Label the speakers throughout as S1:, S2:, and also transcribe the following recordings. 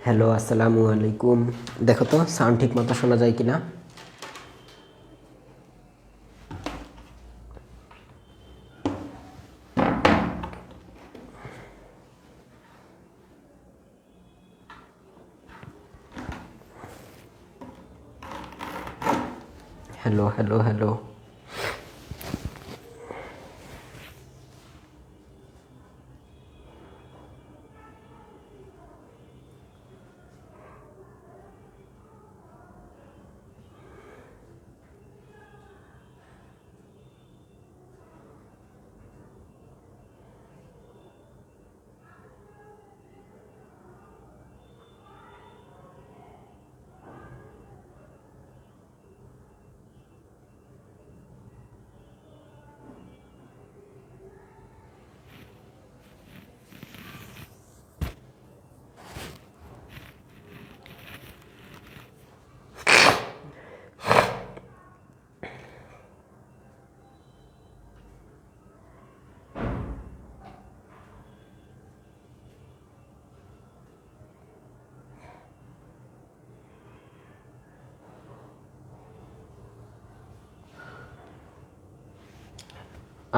S1: Hello, আসসালামু আলাইকুম। দেখো তো সাউন্ড ঠিক মতো শোনা যায় কিনা। Hello hello hello.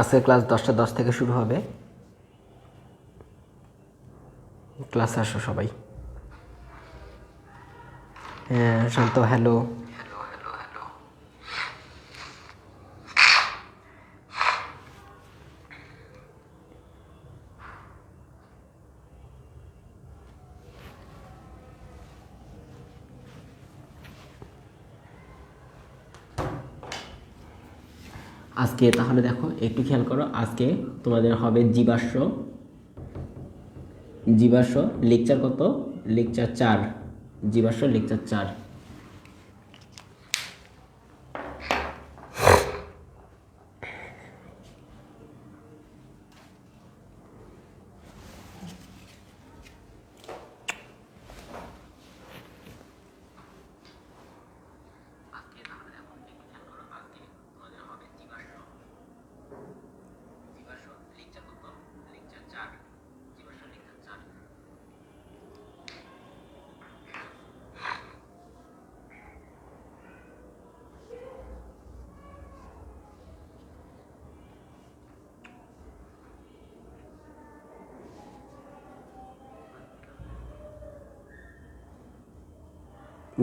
S1: আজকে ক্লাস 10টা 10 থেকে শুরু হবে। ক্লাসে আসো সবাই। হ্যাঁ শান্ত, হ্যালো। আজকে তাহলে দেখো একটু খেয়াল করো, আজকে তোমাদের হবে জীবাশ্ম। জীবাশ্ম লেকচার কত? লেকচার 4। জীবাশ্ম লেকচার 4।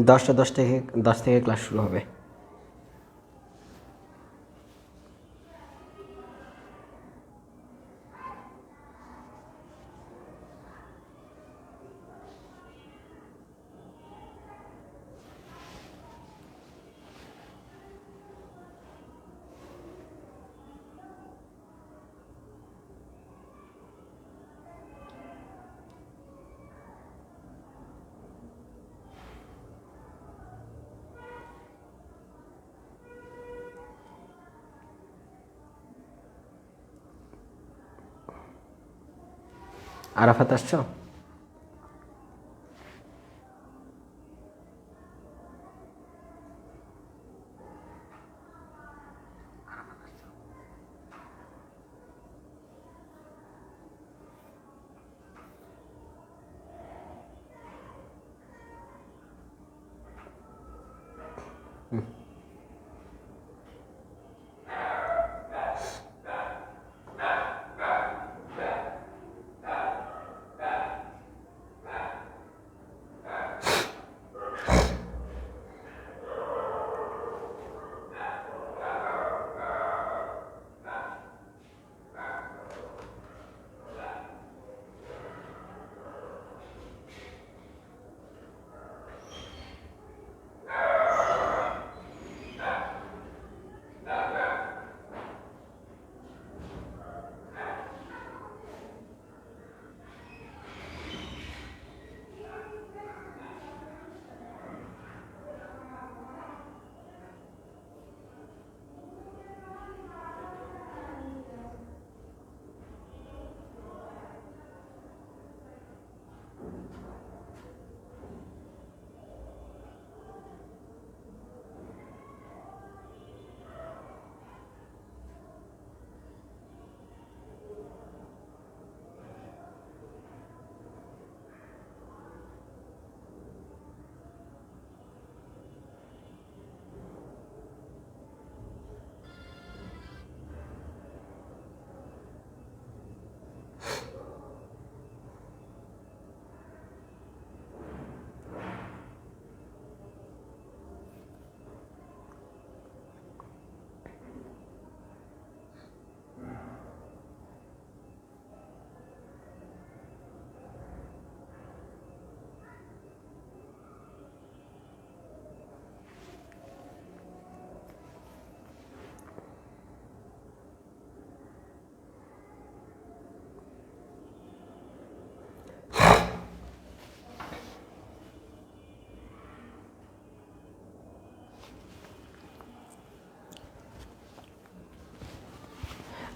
S1: দশটা 10 থেকে ক্লাস শুরু হবে। আরাফাত আসছো?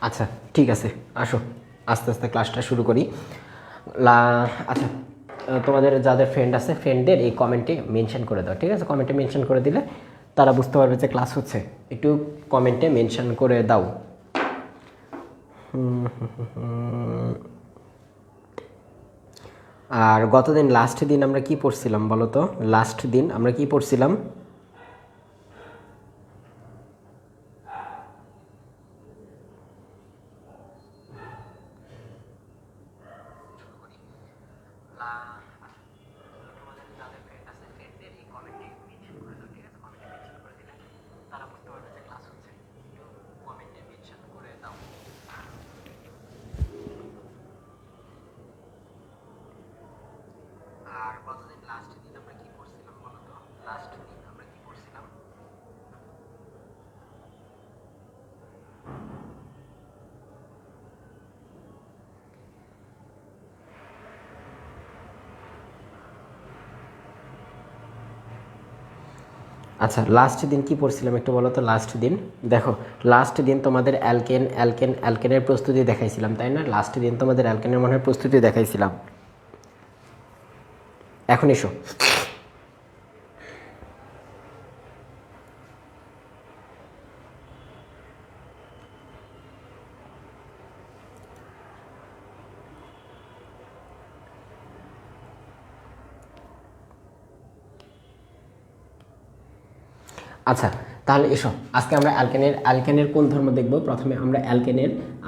S1: আচ্ছা ঠিক আছে, আসো আস্তে আস্তে ক্লাসটা শুরু করি। আচ্ছা, তোমাদের যাদের ফ্রেন্ড আছে ফ্রেন্ডদের এই কমেন্টে মেনশন করে দাও, ঠিক আছে? কমেন্টে মেনশন করে দিলে তারা বুঝতে পারবে যে ক্লাস হচ্ছে। একটু কমেন্টে মেনশন করে দাও। আর গতদিন লাস্ট দিন আমরা কি পড়ছিলাম বলো তো? লাস্ট দিন আমরা কি পড়ছিলাম? আর গতদিন লাস্ট দিন আমরা কি পড়ছিলাম বলো তো? লাস্ট দিন আমরা কি পড়ছিলাম? আচ্ছা লাস্ট দিন কি পড়ছিলাম একটু বলো তো? লাস্ট দিন দেখো, লাস্ট দিন তোমাদের অ্যালকেনের প্রস্তুতি দেখাইছিলাম, তাই না? লাস্ট দিন তোমাদের অ্যালকেনের মনে হয় প্রস্তুতি দেখাইছিলাম। এখন এসো, আচ্ছা তাহলে এসো আজকে আমরা অ্যালকেনের কোন ধর্ম দেখব? প্রথমে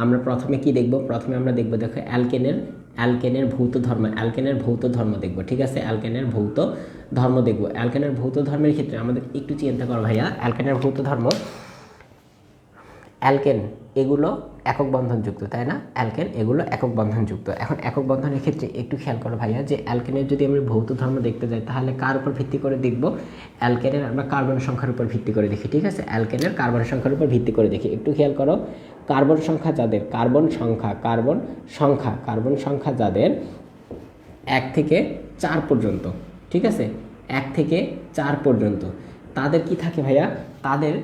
S1: আমরা প্রথমে কি দেখব? প্রথমে আমরা দেখব, দেখো অ্যালকেনের ভৌত ধর্ম, অ্যালকেনের ভৌত ধর্ম দেখব, ঠিক আছে? অ্যালকেনের ভৌত ধর্ম দেখব। অ্যালকেনের ভৌত ধর্মের ক্ষেত্রে আমাদের একটু চিন্তা করো ভাইয়া, অ্যালকেনের ভৌত ধর্ম, অ্যালকেন এগুলো একক বন্ধনযুক্ত, তাই না? অ্যালকেন এগুলো একক বন্ধনযুক্ত। এখন একক বন্ধনের ক্ষেত্রে একটু খেয়াল করো ভাইয়া, যে অ্যালকেনের যদি আমরা ভৌত ধর্ম দেখতে যাই তাহলে কার উপর ভিত্তি করে দেখব? অ্যালকেনের আমরা কার্বন সংখ্যার উপর ভিত্তি করে দেখি, ঠিক আছে? অ্যালকেনের কার্বন সংখ্যার উপর ভিত্তি করে দেখি। একটু খেয়াল করো, কার্বন সংখ্যা যাদের, কার্বন সংখ্যা যাদের 1 থেকে 4 পর্যন্ত, ঠিক আছে? 1 থেকে 4 পর্যন্ত তাদের কি থাকে ভাইয়া? তাদের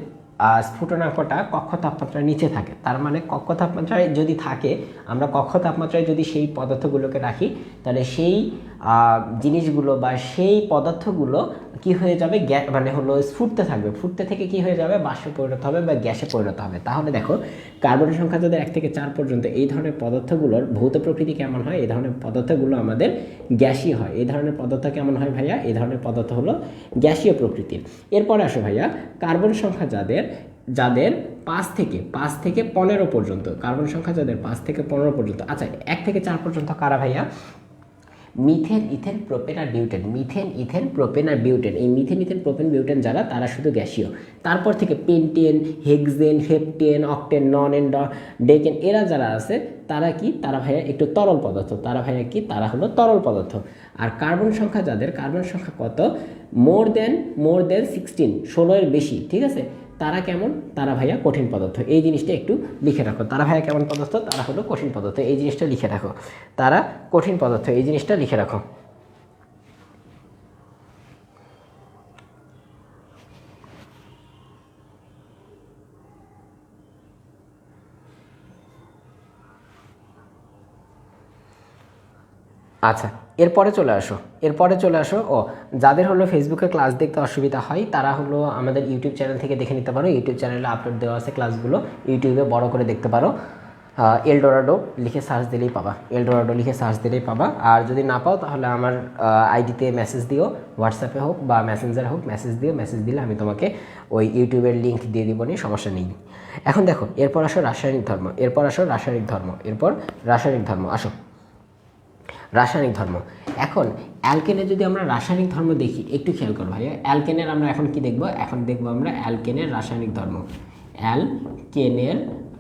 S1: স্ফুটনাঙ্কটা কক্ষ তাপমাত্রার নিচে থাকে। তার মানে কক্ষ তাপমাত্রায় যদি থাকে, আমরা কক্ষ তাপমাত্রায় যদি সেই পদার্থগুলোকে রাখি, তাহলে সেই জিনিসগুলো বা সেই পদার্থগুলো কি হয়ে যাবে? মানে হলো স্ফুটতে থাকবে। ফুটতে থেকে কি হয়ে যাবে? বাষ্পে পরিণত হবে বা গ্যাসে পরিণত হবে। তাহলে দেখো, কার্বনের সংখ্যা যদি 1 থেকে 4 পর্যন্ত, এই ধরনের পদার্থগুলোর ভৌত প্রকৃতি কেমন হয়? এই ধরনের পদার্থগুলো আমাদের গ্যাসীয় হয়। এই ধরনের পদার্থ কেমন হয় ভাইয়া? এই ধরনের পদার্থ হলো গ্যাসীয় প্রকৃতির। এরপরে আসো ভাইয়া, কার্বন সংখ্যা যাদের 5 থেকে 15 পর্যন্ত, কার্বন সংখ্যা যাদের 5 থেকে 15 পর্যন্ত, আচ্ছা 1 থেকে 4 পর্যন্ত কারা ভাইয়া? মিথেন, ইথেন, প্রোপেন আর বিউটেন। মিথেন, ইথেন, প্রোপেন আর বিউটেন। এই মিথেন, ইথেন, প্রোপেন, বিউটেন যারা, তারা শুধু গ্যাসীয়। তারপর থেকে pentane, hexane, heptane, octane, nonane, decane, এরা যারা আছে তারা কি? তারা ভাইয়া একটু তরল পদার্থ। তারা ভাইয়া কি? তারা হলো তরল পদার্থ। আর কার্বন সংখ্যা যাদের, কার্বন সংখ্যা কত? মোর দেন 16, 16 এর বেশি, ঠিক আছে? তারা কেমন? তারা ভাইয়া কঠিন পদার্থ। এই জিনিসটা একটু লিখে রাখো। তারা ভাইয়া কেমন পদার্থ? তারা হলো কঠিন পদার্থ। এই জিনিসটা লিখে রাখো। তারা কঠিন পদার্থ, এই জিনিসটা লিখে রাখো। আচ্ছা এরপরে চলে আসো ও যাদের হলো ফেসবুকে ক্লাস দেখতে অসুবিধা হয় তারা হলো আমাদের ইউটিউব চ্যানেল থেকে দেখে নিতে পারো। ইউটিউব চ্যানেলে আপলোড দেওয়া আছে ক্লাসগুলো, ইউটিউবে বড় করে দেখতে পারো। এলডোরাডো লিখে সার্চ দিলেই পাবা, এলডোরাডো লিখে সার্চ দিলেই পাবা। আর যদি না পাও তাহলে আমার আইডিতে মেসেজ দিও, হোয়াটসঅ্যাপে হোক বা মেসেঞ্জার হোক, মেসেজ দিও। মেসেজ দিলে আমি তোমাকে ওই ইউটিউবের লিঙ্ক দিয়ে দিব, নিয়ে সমস্যা নেই। এখন দেখো, এরপর রাসায়নিক ধর্ম, এরপর রাসায়নিক ধর্ম আসো। রাসায়নিক ধর্ম, এখন অ্যালকেনের যদি আমরা রাসায়নিক ধর্ম দেখি, একটু খেয়াল করো ভাইয়া। অ্যালকেনের আমরা এখন কি দেখব? এখন দেখব আমরা অ্যালকেনের রাসায়নিক ধর্ম। অ্যালকেনের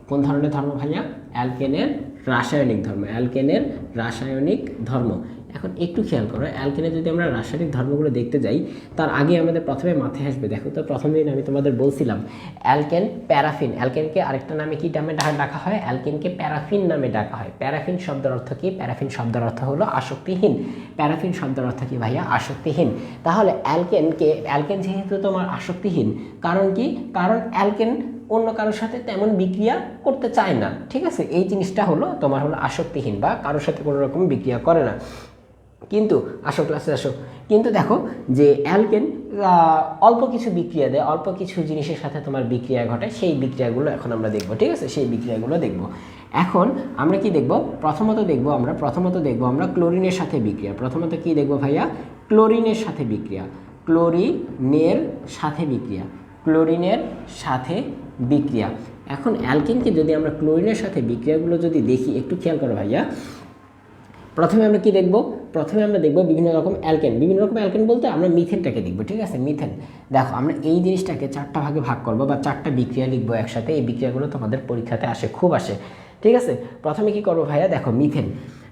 S1: কোন ধরনের ধর্ম ভাইয়া? অ্যালকেনের রাসায়নিক ধর্ম, অ্যালকেনের রাসায়নিক ধর্ম। এখন একটু খেয়াল করো, অ্যালকেনের যদি আমরা রাসায়নিক ধর্মগুলো দেখতে যাই, তার আগে আমাদের প্রথমে মাথায় আসবে, দেখো তো প্রথম দিন আমি তোমাদের বলছিলাম অ্যালকেন, প্যারাফিন। অ্যালকেনকে আরেকটা নামে কি নামে ডাকা হয়? অ্যালকেনকে প্যারাফিন নামে ডাকা হয়। প্যারাফিন শব্দের অর্থ কি? প্যারাফিন শব্দের অর্থ হলো আসক্তিহীন। প্যারাফিন শব্দের অর্থ কি ভাইয়া? আসক্তিহীন। তাহলে অ্যালকেন যেহেতু তোমার আসক্তিহীন, কারণ কি? কারণ অ্যালকেন অন্য কারোর সাথে তেমন বিক্রিয়া করতে চায় না, ঠিক আছে। এই জিনিসটা হলো তোমার হলো আসক্তিহীন বা কারোর সাথে কোনো রকম বিক্রিয়া করে না। কিন্তু আসো ক্লাসে আসো, কিন্তু দেখো যে অ্যালকেন অল্প কিছু বিক্রিয়া দেয়, অল্প কিছু জিনিসের সাথে তোমার বিক্রিয়া ঘটায়, সেই বিক্রিয়াগুলো এখন আমরা দেখবো, ঠিক আছে। সেই বিক্রিয়াগুলো দেখব। এখন আমরা কি দেখব, প্রথমত দেখব আমরা ক্লোরিনের সাথে বিক্রিয়া। প্রথমত কি দেখব ভাইয়া, ক্লোরিনের সাথে বিক্রিয়া, ক্লোরিনের সাথে বিক্রিয়া, ক্লোরিনের সাথে বিক্রিয়া। এখন অ্যালকেনকে যদি আমরা ক্লোরিনের সাথে বিক্রিয়াগুলো যদি দেখি, একটু খেয়াল করো ভাইয়া। প্রথমে আমরা কি দেখব, প্রথমে আমরা দেখব বিভিন্ন রকম অ্যালকেন। বিভিন্ন রকম অ্যালকেন বলতে আমরা মিথেনটাকে দেখব, ঠিক আছে। মিথেন, দেখো আমরা এই জিনিসটাকে 4টা ভাগে ভাগ করব বা 4টা বিক্রিয়া লিখবো একসাথে। এই বিক্রিয়াগুলো তোমাদের পরীক্ষাতে আসে, খুব আসে, ঠিক আছে। প্রথমে কি করবো ভাইয়া, দেখো মিথেন,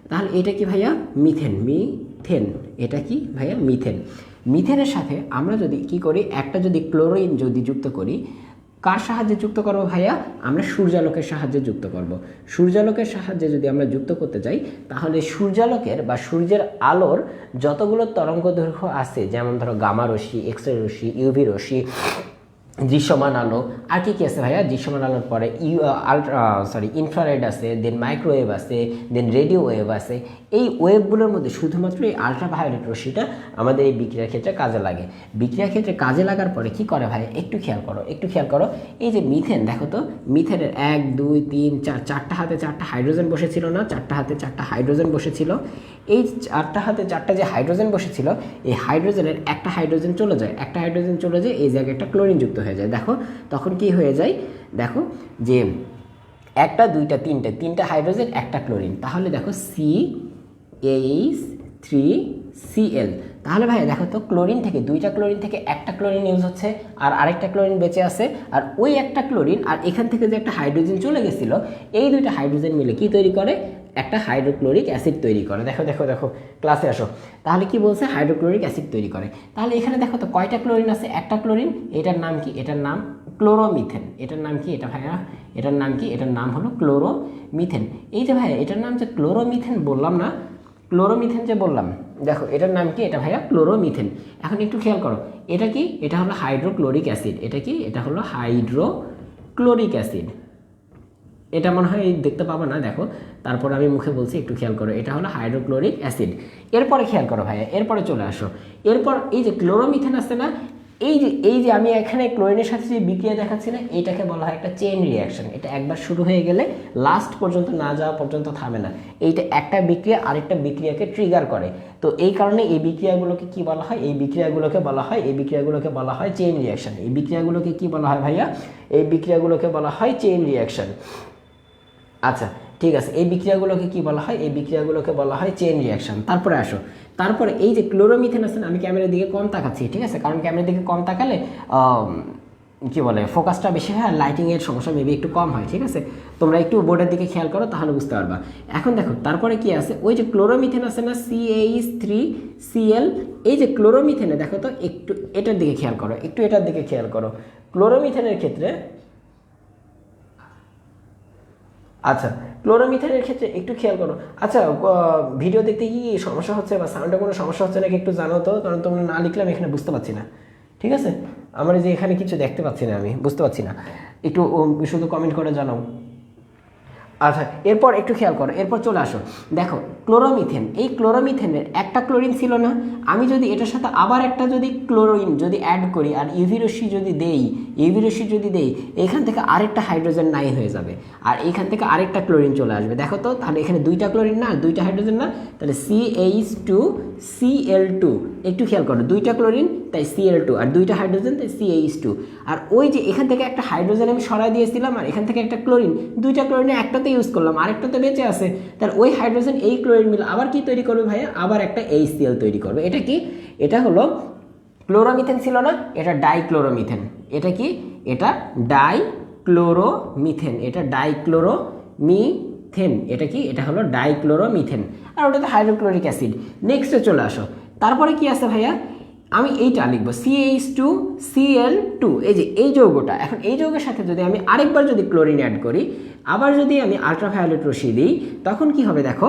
S1: তাহলে এটা কি ভাইয়া, মিথেন, মিথেন, এটা কি ভাইয়া, মিথেন। মিথেনের সাথে আমরা যদি কি করি, একটা যদি ক্লোরিন যদি যুক্ত করি, কার সাহায্যে যুক্ত করবো ভাইয়া, আমরা সূর্যালোকের সাহায্যে যুক্ত করব। সূর্যালোকের সাহায্যে যদি আমরা যুক্ত করতে যাই, তাহলে সূর্যালোকের বা সূর্যের আলোর যতগুলো তরঙ্গ দৈর্ঘ্য আছে, যেমন ধরো গামা রশ্মি, এক্স রে রশ্মি, ইউভি রশ্মি, দৃশ্যমান আলো, আর কি আছে ভাইয়া, দৃশ্যমান আলোর পরে ইনফ্রারেড আছে, দেন মাইক্রোওয়েভ আছে, দেন রেডিও ওয়েভ আছে। এই ওয়েভগুলোর মধ্যে শুধুমাত্র এই আলট্রাভায়োলেট রশ্মিটা আমাদের এই বিক্রিয়ার ক্ষেত্রে কাজে লাগে। বিক্রিয়ার ক্ষেত্রে কাজে লাগার পরে কি করে ভাইয়া, একটু খেয়াল করো, এই যে মিথেন, দেখো তো মিথেনের 1 2 3 4, 4টা হাতে 4টা হাইড্রোজেন বসেছিল না, 4টা হাতে 4টা হাইড্রোজেন বসেছিল। এই 4টা হাতে 4টা যে হাইড্রোজেন বসেছিল, এই হাইড্রোজেনের একটা হাইড্রোজেন চলে যায়, এই জায়গায় একটা ক্লোরিন যুক্ত হয়ে যায়। দেখো তখন কি হয়ে যায়, দেখো যে 1 2 3টে হাইড্রোজেন, একটা ক্লোরিন, তাহলে দেখো CH3Cl। তাহলে ভাই দেখো তো, ক্লোরিন থেকে 2টা ক্লোরিন থেকে একটা ক্লোরিন ইউজ হচ্ছে, আর আরেকটা ক্লোরিন বেঁচে আছে, আর ওই একটা ক্লোরিন আর এখান থেকে যে একটা হাইড্রোজেন চলে গেছিলো, এই 2টা হাইড্রোজেন মিলে কি তৈরি করে, একটা হাইড্রোক্লোরিক অ্যাসিড তৈরি করে। দেখো ক্লাসে আসো, তাহলে কি বলছে, হাইড্রোক্লোরিক অ্যাসিড তৈরি করে। তাহলে এখানে দেখো তো কয়টা ক্লোরিন আছে, একটা ক্লোরিন, এটার নাম কি, এটার নাম ক্লোরোমিথেন। এটার নাম কি, এটা ভাইয়া, এটার নাম কি, এটার নাম হলো ক্লোরোমিথেন। এই যে ভাইয়া এটার নাম যে ক্লোরোমিথেন বললাম না, ক্লোরোমিথেন যে বললাম, দেখো এটার নাম কি, এটা ভাইয়া ক্লোরোমিথেন। এখন একটু খেয়াল করো, এটা কি, এটা হলো হাইড্রোক্লোরিক অ্যাসিড, এটা কি, এটা হলো হাইড্রোক্লোরিক অ্যাসিড। এটা মনে হয় দেখতে পাবো না, দেখো তারপর আমি মুখে বলছি, একটু খেয়াল করো, এটা হলো হাইড্রোক্লোরিক অ্যাসিড। এরপরে খেয়াল করো ভাইয়া, এরপরে চলে আসো, এরপর এই যে ক্লোরোমিথেন আছে না, এই যে আমি এখানে ক্লোরিনের সাথে যে বিক্রিয়া দেখাচ্ছি না, এইটাকে বলা হয় একটা চেইন রিয়াকশন। এটা একবার শুরু হয়ে গেলে লাস্ট পর্যন্ত না যাওয়া পর্যন্ত থামে না। এইটা একটা বিক্রিয়া আরেকটা বিক্রিয়াকে ট্রিগার করে। তো এই কারণে এই বিক্রিয়াগুলোকে কি বলা হয়, এই বিক্রিয়াগুলোকে বলা হয় চেইন রিয়াকশন। এই বিক্রিয়াগুলোকে কি বলা হয় ভাইয়া, এই বিক্রিয়াগুলোকে বলা হয় চেইন রিয়াকশন। আচ্ছা ঠিক আছে, এই বিক্রিয়াগুলোকে কি বলা হয়, এই বিক্রিয়াগুলোকে বলা হয় চেইন রিয়াকশন। তারপরে আসো, তারপরে এই যে ক্লোরোমিথেন আছে না, আমি ক্যামেরার দিকে কম তাকাচ্ছি, ঠিক আছে, কারণ ক্যামেরার দিকে কম তাকালে কি বলে ফোকাসটা বেশি হয়, লাইটিংয়ের সমস্যা মেবি একটু কম হয়, ঠিক আছে। তোমরা একটু বোর্ডের দিকে খেয়াল করো, তাহলে বুঝতে পারবা। এখন দেখো তারপরে কি আছে, ওই যে ক্লোরোমিথেন আছে না, CH3Cl, এই যে ক্লোরোমিথেনে দেখো তো, একটু এটার দিকে খেয়াল করো, ক্লোরোমিথেনের ক্ষেত্রে, আচ্ছা ক্লোরোমিথেনের ক্ষেত্রে একটু খেয়াল করো। আচ্ছা ভিডিও দেখতে কি সমস্যা হচ্ছে বা সাউন্ডে কোনো সমস্যা হচ্ছে নাকি একটু জানো তো, কারণ তোমরা না লিখলে আমি এখানে বুঝতে পারছি না, ঠিক আছে। আমার যে এখানে কিছু দেখতে পাচ্ছি না, আমি বুঝতে পারছি না, একটু শুধু কমেন্ট করে জানাও। আচ্ছা এরপর একটু খেয়াল করো, এরপর চলে আসো, দেখো ক্লোরোমিথেন, এই ক্লোরোমিথেনের একটা ক্লোরিন ছিল না, আমি যদি এটার সাথে আবার একটা যদি ক্লোরিন যদি অ্যাড করি আর ইউভি রশ্মি যদি দেই, এখান থেকে আরেকটা হাইড্রোজেন নাই হয়ে যাবে, আর এখান থেকে আরেকটা ক্লোরিন চলে আসবে। দেখো তো, তাহলে এখানে 2টা ক্লোরিন না, 2টা হাইড্রোজেন না, তাহলে CH2Cl2, একটু খেয়াল করো, 2টা ক্লোরিন তাই Cl2, আর 2টা হাইড্রোজেন তাই CH2, আর ওই যে এখান থেকে একটা হাইড্রোজেন আমি সরাই দিয়েছিলাম, আর এখান থেকে একটা ক্লোরিন, 2টা ক্লোরিনে একটাতে ইউজ করলাম, আরেকটাতে বেঁচে আছে, তার ওই হাইড্রোজেন এই ক্লোরিন মিলে আবার কি তৈরি করবে ভাইয়া, আবার একটা HCl তৈরি করবে। এটা কি, এটা হলো ক্লোরোমিথেন ছিল না, এটা ডাইক্লোরোমিথেন। এটা কি, এটা ডাইক্লোরোমিথেন, এটা কি, এটা হলো ডাইক্লোরোমিথেন, আর ওটাতে হাইড্রোক্লোরিক অ্যাসিড। নেক্সটে চলে আসো, তারপরে কি আছে ভাইয়া, আমি এইটা লিখবো CH2Cl2, এই যে এই যৌগটা। এখন এই যৌগের সাথে যদি আমি আরেকবার যদি ক্লোরিন অ্যাড করি, আবার যদি আমি আলট্রাভায়োলেট রশ্মি দিই, তখন কি হবে দেখো,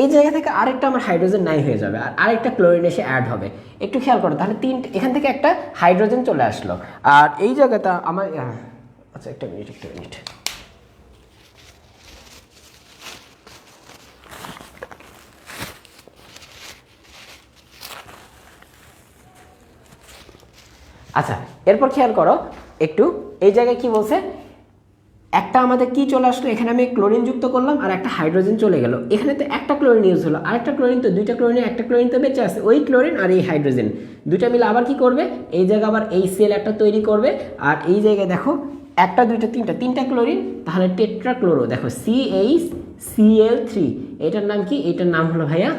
S1: এই জায়গা থেকে আরেকটা আমার হাইড্রোজেন নাই হয়ে যাবে, আর আরেকটা ক্লোরিন এসে অ্যাড হবে। একটু খেয়াল করো, তাহলে এখান থেকে একটা হাইড্রোজেন চলে আসলো, আর এই জায়গাটা আমার আচ্ছা একটা মিনিট। আচ্ছা এরপর খেয়াল করো একটু, এই জায়গায় কি বলছে, একটা আমাদের কি চলে আসলো, এখানে আমি ক্লোরিন যুক্ত করলাম আর একটা হাইড্রোজেন চলে গেল, এখানে তো একটা ক্লোরিন ইউজ হলো, আরেকটা ক্লোরিন তো, দুইটা ক্লোরিনে একটা ক্লোরিন তো বেঁচে আছে, ওই ক্লোরিন আর এই হাইড্রোজেন দুইটা মিলে আবার কি করবে, এই জায়গায় আবার এই সেল একটা তৈরি করবে, আর এই জায়গায় দেখো একটা দুইটা তিনটা ক্লোরিন, তাহলে টেট্রাক্লোরো, দেখো CH3, এটার নাম কি, এটার নাম হলো ভাইয়া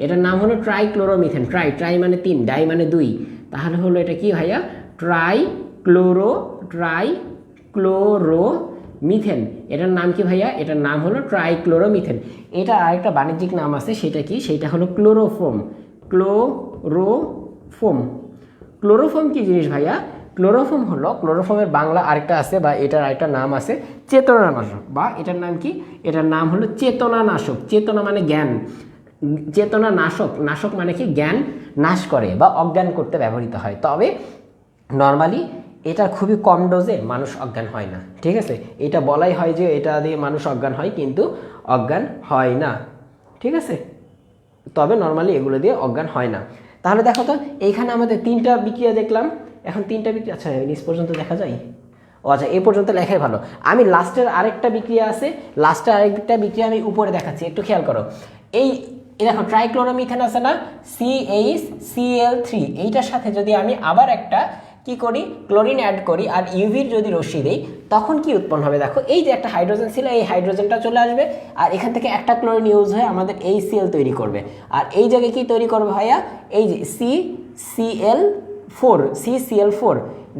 S1: এটার নাম হলো ট্রাইক্লোরোমিথেন, ট্রাই মানে 3, ডাই মানে 2, তাহলে হলো এটা কি ভাইয়া, ট্রাইক্লোরোমিথেন। এটার নাম কি ভাইয়া, এটার নাম হলো ট্রাইক্লোরোমিথেন। এটা আরেকটা বাণিজ্যিক নাম আছে, সেটা কি, সেটা হলো ক্লোরোফোম কি জিনিস ভাইয়া, ক্লোরোফোম হলো, ক্লোরোফোমের বাংলা আরেকটা আছে বা এটার আরেকটা নাম আছে চেতনানাশক, বা এটার নাম কি, এটার নাম হলো চেতনানাশক। চেতনা মানে জ্ঞান, নাশক মানে কি, জ্ঞান নাশ করে বা অজ্ঞান করতে ব্যবহৃত হয়, তবে নর্মালি এটা খুবই কম ডোজে মানুষ অজ্ঞান হয় না, ঠিক আছে, এটা বলাই হয় যে এটা দিয়ে মানুষ অজ্ঞান হয়, কিন্তু অজ্ঞান হয় না, ঠিক আছে, তবে নর্মালি এগুলো দিয়ে অজ্ঞান হয় না। তাহলে দেখো তো এইখানে আমাদের 3টা বিক্রিয়া দেখলাম, এখন 3টা বিক্রিয়া, আচ্ছা নিচ পর্যন্ত দেখা যায়, ও আচ্ছা এই পর্যন্ত লেখাই ভালো, আমি লাস্টের আরেকটা বিক্রিয়া আছে, আমি উপরে দেখাচ্ছি, একটু খেয়াল করো, এই দেখো ট্রাইক্লোরোমিথেন আছে না, CHCl3, এইটার সাথে যদি আমি আবার একটা কি করি, ক্লোরিন অ্যাড করি আর ইউভির যদি রশ্মি দেই, তখন কি উৎপন্ন হবে, দেখো এই যে একটা হাইড্রোজেন ছিল, এই হাইড্রোজেনটা চলে আসবে আর এখান থেকে একটা ক্লোরিন ইউজ হয়ে আমাদের HCl তৈরি করবে, আর এই জায়গায় কি তৈরি করবে ভাইয়া, এই যে CCl4,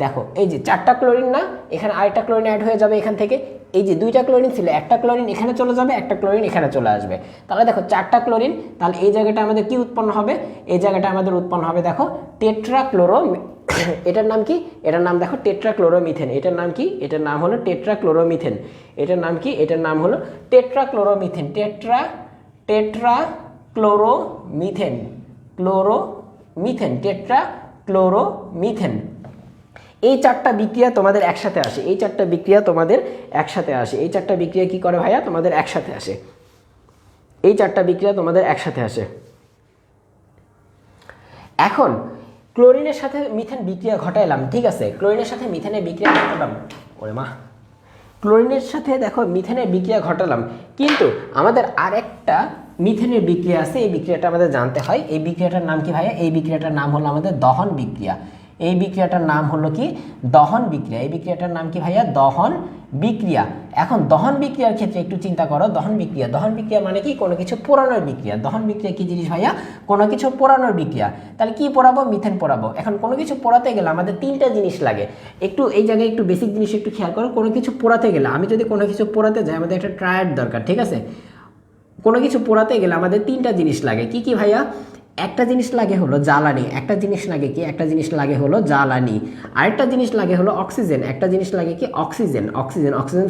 S1: দেখো এই যে 4টা ক্লোরিন না, এখানে আরেকটা ক্লোরিন অ্যাড হয়ে যাবে এখান থেকে, এই যে 2টা ক্লোরিন ছিল, একটা ক্লোরিন এখানে চলে যাবে, একটা ক্লোরিন এখানে চলে আসবে, তাহলে দেখো 4টা ক্লোরিন, তাহলে এই জায়গাটা আমাদের কি উৎপন্ন হবে, এই জায়গাটা আমাদের উৎপন্ন হবে দেখো টেট্রাক্লোরো, এটার নাম কি, এটার নাম দেখো টেট্রাক্লোরোমিথেন, এটার নাম কি, এটার নাম হলো টেট্রাক্লোরোমিথেন, এটার নাম কি, এটার নাম হলো টেট্রাক্লোরোমিথেন, টেট্রাক্লোরোমিথেন। এই 4টা বিক্রিয়া তোমাদের একসাথে আসে, এই 4টা বিক্রিয়া কি করে ভাইয়া, তোমাদের একসাথে আসে, এই 4টা বিক্রিয়া তোমাদের একসাথে আসে। এখন ক্লোরিনের সাথে মিথেন বিক্রিয়া ঘটাইলাম, ঠিক আছে, ক্লোরিনের সাথে মিথেনের বিক্রিয়া ঘটালাম, ওরে মা, ক্লোরিনের সাথে দেখো মিথেনের বিক্রিয়া ঘটালাম, কিন্তু আমাদের আরেকটা মিথেনের বিক্রিয়া আছে, এই বিক্রিয়াটা আমাদের জানতে হয়, এই বিক্রিয়াটার নাম কি ভাইয়া, এই বিক্রিয়াটার নাম হলো আমাদের দহন বিক্রিয়া, এই বিক্রিয়াটার নাম হলো কি, দহন বিক্রিয়া, এই বিক্রিয়াটার নাম কি ভাইয়া, দহন বিক্রিয়া। এখন দহন বিক্রিয়ার ক্ষেত্রে একটু চিন্তা করো, দহন বিক্রিয়া মানে কি, কোনো কিছু পোড়ানোর বিক্রিয়া, দহন বিক্রিয়া কি জিনিস ভাইয়া, কোনো কিছু পোড়ানোর বিক্রিয়া, তাহলে কি পোড়াবো, মিথেন পোড়াবো। এখন কোনো কিছু পোড়াতে গেলে আমাদের 3টা জিনিস লাগে, একটু এই জায়গায় একটু বেসিক জিনিস একটু খেয়াল করো, কোনো কিছু পোড়াতে গেলে, আমি যদি কোনো কিছু পোড়াতে যাই, আমাদের একটা ট্রায়াড দরকার, ঠিক আছে, কোনো কিছু পোড়াতে গেলে আমাদের 3টা জিনিস লাগে, কি কি ভাইয়া, একটা জিনিস লাগে হলো জ্বালানি, একটা জিনিস লাগে কি, একটা জিনিস লাগে হলো জ্বালানি, আরেকটা জিনিস লাগে হলো অক্সিজেন, একটা জিনিস লাগে কি, অক্সিজেন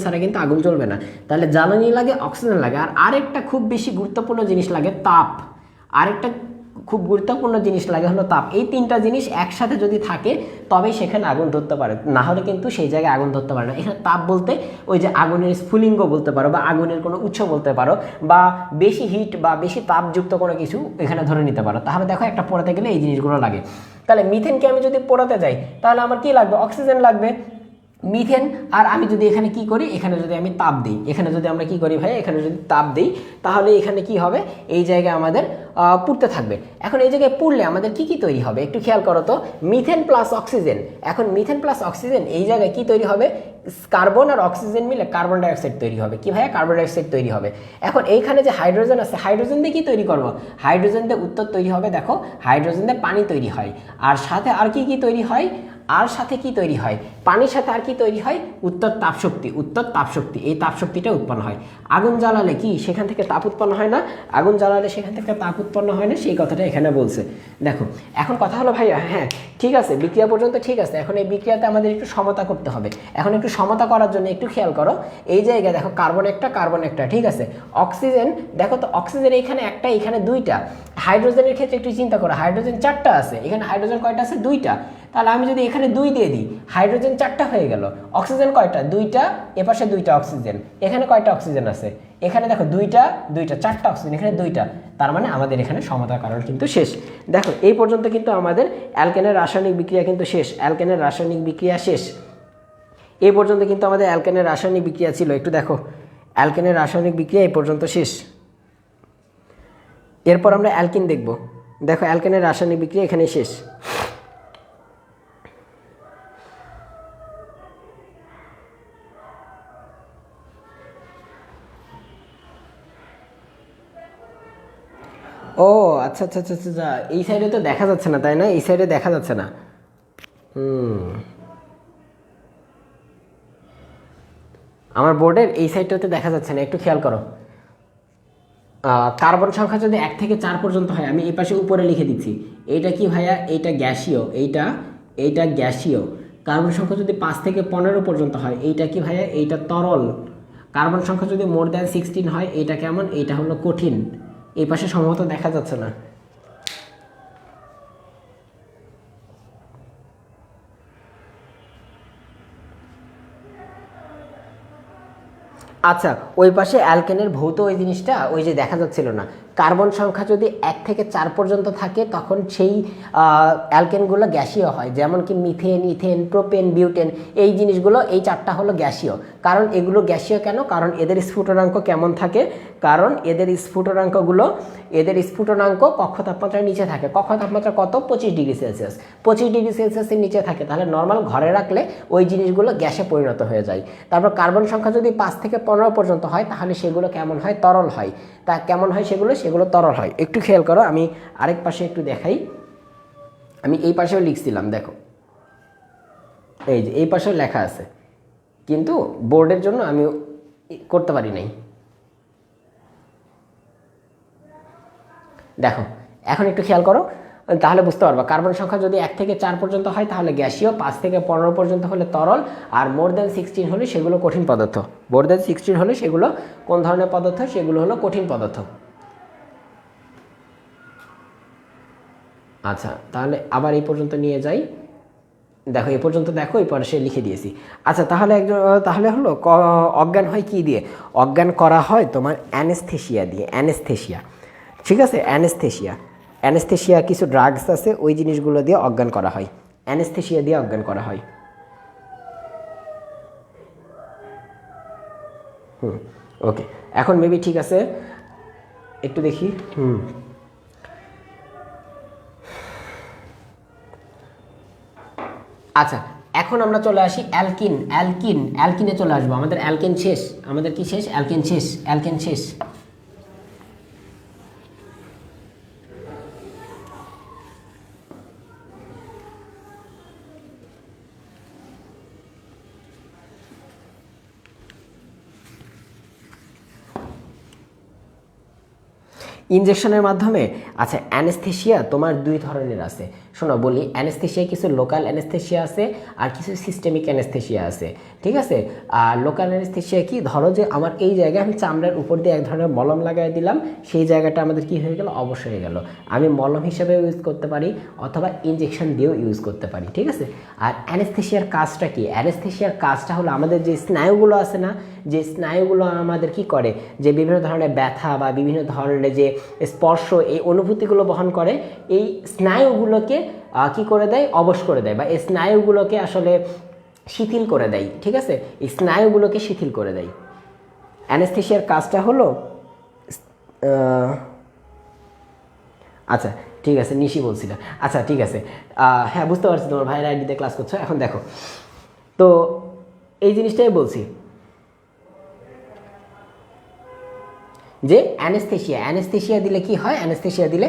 S1: ছাড়া কিন্তু আগুন জ্বলবে না, তাহলে জ্বালানি লাগে, অক্সিজেন লাগে, আর আরেকটা খুব বেশি গুরুত্বপূর্ণ জিনিস লাগে তাপ, আরেকটা খুব গুরুত্বপূর্ণ জিনিস লাগে হলো তাপ। এই 3টা জিনিস একসাথে যদি থাকে তবেই সেখানে আগুন ধরতে পারে, না হলে কিন্তু সেই জায়গায় আগুন ধরতে পারে না। এখানে তাপ বলতে ওই যে আগুনের স্ফুলিঙ্গ বলতে পারো, বা আগুনের কোনো উৎস বলতে পারো, বা বেশি হিট বা বেশি তাপযুক্ত কোনো কিছু এখানে ধরে নিতে পারো। তাহলে দেখো একটা পোড়াতে গেলে এই জিনিসগুলো লাগে। তাহলে মিথেনকে আমি যদি পোড়াতে যাই তাহলে আমার কি লাগবে, অক্সিজেন লাগবে, মিথেন। আর আমি যদি এখানে কি করি, এখানে যদি আমি তাপ দিই, এখানে যদি আমরা কি করি ভাই, এখানে যদি তাপ দিই তাহলে এখানে কি হবে, এই জায়গায় আমাদের পুড়তে থাকবে। এখন এই জায়গায় পুড়লে আমাদের কি কি তৈরি হবে একটু খেয়াল করো তো, মিথেন প্লাস অক্সিজেন। এখন মিথেন প্লাস অক্সিজেন এই জায়গায় কি তৈরি হবে, কার্বন আর অক্সিজেন মিলে কার্বন ডাইঅক্সাইড তৈরি হবে। কি ভাইয়া, কার্বন ডাইঅক্সাইড তৈরি হবে। এখন এইখানে যে হাইড্রোজেন আছে, হাইড্রোজেন দিয়ে কি তৈরি করবো, হাইড্রোজেন দিয়ে উত্তর তৈরি হবে। দেখো হাইড্রোজেন দিয়ে পানি তৈরি হয়, আর সাথে আর কি কি তৈরি হয়, আর সাথে কি তৈরি হয়, পানির সাথে আর কি তৈরি হয়, উত্তর তাপশক্তি। এই তাপশক্তিটা উৎপন্ন হয়। আগুন জ্বালালে কি সেখান থেকে তাপ উৎপন্ন হয় না, আগুন জ্বালালে সেখান থেকে তাপ উৎপন্ন হয় না, সেই কথাটা এখানে বলছে। দেখো এখন কথা হলো ভাইয়া, হ্যাঁ ঠিক আছে, বিক্রিয়া পর্যন্ত ঠিক আছে। এখন এই বিক্রিয়াতে আমাদের একটু সমতা করতে হবে। এখন একটু সমতা করার জন্য একটু খেয়াল করো, এই জায়গায় দেখো কার্বন একটা, ঠিক আছে। অক্সিজেন দেখো তো, অক্সিজেন এখানে একটা, এখানে দুইটা। হাইড্রোজেনের ক্ষেত্রে একটু চিন্তা করো, হাইড্রোজেন 4টা আছে, এখানে হাইড্রোজেন কয়টা আছে, 2টা। তাহলে আমি যদি এখানে
S2: এখানে 2 দিয়ে দিই, হাইড্রোজেন 4টা হয়ে গেল, অক্সিজেন কয়টা? 2টা, এপাশে 2টা অক্সিজেন, এখানে কয়টা অক্সিজেন আছে? এখানে দেখো 2টা 4টা অক্সিজেন, এখানে 2টা, তার মানে আমাদের এখানে সমতাকরণ কিন্তু শেষ। দেখো এই পর্যন্ত কিন্তু আমাদের অ্যালকেনের রাসায়নিক বিক্রিয়া কিন্তু শেষ, অ্যালকেনের রাসায়নিক বিক্রিয়া শেষ। এই পর্যন্ত কিন্তু আমাদের অ্যালকেনের রাসায়নিক বিক্রিয়া ছিল, একটু দেখো অ্যালকেনের রাসায়নিক বিক্রিয়া এই পর্যন্ত শেষ। এরপর আমরা অ্যালকিন দেখব, দেখো অ্যালকেনের রাসায়নিক বিক্রিয়া এখানে শেষ। ও আচ্ছা আচ্ছা আচ্ছা আচ্ছা, এই সাইডে তো দেখা যাচ্ছে না, তাই না? এই সাইডে দেখা যাচ্ছে না। আমার বোর্ডের এই সাইডটাতে দেখা যাচ্ছে না, একটু খেয়াল করো। কার্বন সংখ্যা যদি 1 থেকে 4 পর্যন্ত হয়, আমি এই পাশে উপরে লিখে দিচ্ছি, এইটা কি ভাইয়া? এইটা গ্যাসীয়, এইটা গ্যাসীয়। কার্বন সংখ্যা যদি 5 থেকে 15 পর্যন্ত হয়, এইটা কি ভাইয়া? এইটা তরল। কার্বন সংখ্যা যদি মোর দ্যান 16 হয়, এইটা কেমন? এইটা হলো কঠিন। এই পাশে সম্ভবত দেখা যাচ্ছে না। আচ্ছা, ওই পাশে অ্যালকেনের ভৌত ওই জিনিসটা ওই যে দেখা যাচ্ছিল না। কার্বন সংখ্যা যদি 1 থেকে 4 পর্যন্ত থাকে, তখন সেই অ্যালকেনগুলো গ্যাসীয় হয়, যেমন কি মিথেন, ইথেন, প্রোপেন, বিউটেন, এই জিনিসগুলো, এই 4টা হলো গ্যাসীয়। কারণ এগুলো গ্যাসীয় কেন? কারণ এদের স্ফুটনাঙ্ক কেমন থাকে? কারণ এদের স্ফুটনাঙ্ক কক্ষ তাপমাত্রার নিচে থাকে। কক্ষ তাপমাত্রা কত? 25 ডিগ্রি সেলসিয়াস। 25 ডিগ্রি সেলসিয়াসের নিচে থাকে, তাহলে নর্মাল ঘরে রাখলে ওই জিনিসগুলো গ্যাসে পরিণত হয়ে যায়। তারপর কার্বন সংখ্যা যদি 5 থেকে 15 পর্যন্ত হয়, তাহলে সেগুলো কেমন হয়? তরল হয়। তা কেমন হয় সেগুলো তরল হয়। একটু খেয়াল করো, আমি আরেক পাশে একটু দেখাই। আমি এই পাশেও লিখছিলাম, দেখো এই যে এই পাশেও লেখা আছে, কিন্তু বোর্ডের জন্য আমি করতে পারি নাই। দেখো এখন একটু খেয়াল করো, তাহলে বুঝতে পারবা। কার্বন সংখ্যা যদি 1 থেকে 4 পর্যন্ত হয় তাহলে গ্যাসীয়, 5 থেকে 15 পর্যন্ত হলে তরল, আর মোর দ্যান 16 হলে সেগুলো কঠিন পদার্থ। মোর দ্যান 16 হলে সেগুলো কোন ধরনের পদার্থ? সেগুলো হলো কঠিন পদার্থ। আচ্ছা, তাহলে আবার এই পর্যন্ত নিয়ে যাই। দেখো এই পর্যন্ত, দেখো এই পরে সে লিখে দিয়েছি। আচ্ছা, তাহলে হলো অজ্ঞান হয় কি দিয়ে? অজ্ঞান করা হয় তোমার অ্যানেস্থেশিয়া দিয়ে, অ্যানেস্থেশিয়া। ঠিক আছে, অ্যানেস্থেশিয়া কিছু ড্রাগস আছে, ওই জিনিসগুলো দিয়ে অজ্ঞান করা হয়, অ্যানেস্থেশিয়া দিয়ে অজ্ঞান করা হয়। ওকে, এখন মেবি ঠিক আছে, একটু দেখি। আচ্ছা, এখন আমরা চলে আসি অ্যালকিনে চলে আসবো। আমাদের অ্যালকেন শেষ, আমাদের কি শেষ? অ্যালকেন শেষ। ইনজেকশনের মাধ্যমে। আচ্ছা, অ্যানেস্থেশিয়া তোমার 2 ধরনের আছে। শোনো বলি, অ্যানেস্থেশিয়া কিছু লোকাল অ্যানেস্থেশিয়া আছে আর কিছু সিস্টেমিক অ্যানেস্থেশিয়া আছে। ঠিক আছে, আর লোকাল অ্যানেস্থেশিয়া কি? ধরো যে আমার এই জায়গায় আমি চামড়ার উপর দিয়ে এক ধরনের মলম লাগাই দিলাম, সেই জায়গাটা আমাদের কি হয়ে গেল? অবশ হয়ে গেল। আমি মলম হিসেবেও ইউজ করতে পারি অথবা ইনজেকশন দিয়েও ইউজ করতে পারি। ঠিক আছে, আর অ্যানেস্থেশিয়ার কাজটা কি? অ্যানেস্থেশিয়ার কাজটা হলো আমাদের যে স্নায়ুগুলো আছে না, যে স্নায়ুগুলো আমাদের কি করে, যে বিভিন্ন ধরনের ব্যথা বা বিভিন্ন ধরনের যে স্পর্শ, এই অনুভূতিগুলো বহন করে, এই স্নায়ুগুলোকে কি করে দেয়? অবশ করে দেয়, বা এই স্নায়ুগুলোকে আসলে শিথিল করে দেয়। ঠিক আছে, এই স্নায়ুগুলোকে শিথিল করে দেয়। অ্যানেস্থেশিয়ার কাজটা হলো আচ্ছা ঠিক আছে, নিশি বলছিল। আচ্ছা ঠিক আছে, হ্যাঁ বুঝতে পারছি তোমার ভাইয়ের আইডিতে ক্লাস করছো। এখন দেখো তো এই জিনিসটাই বলছি যে অ্যানেস্থেশিয়া দিলে কি হয়? অ্যানেস্থেশিয়া দিলে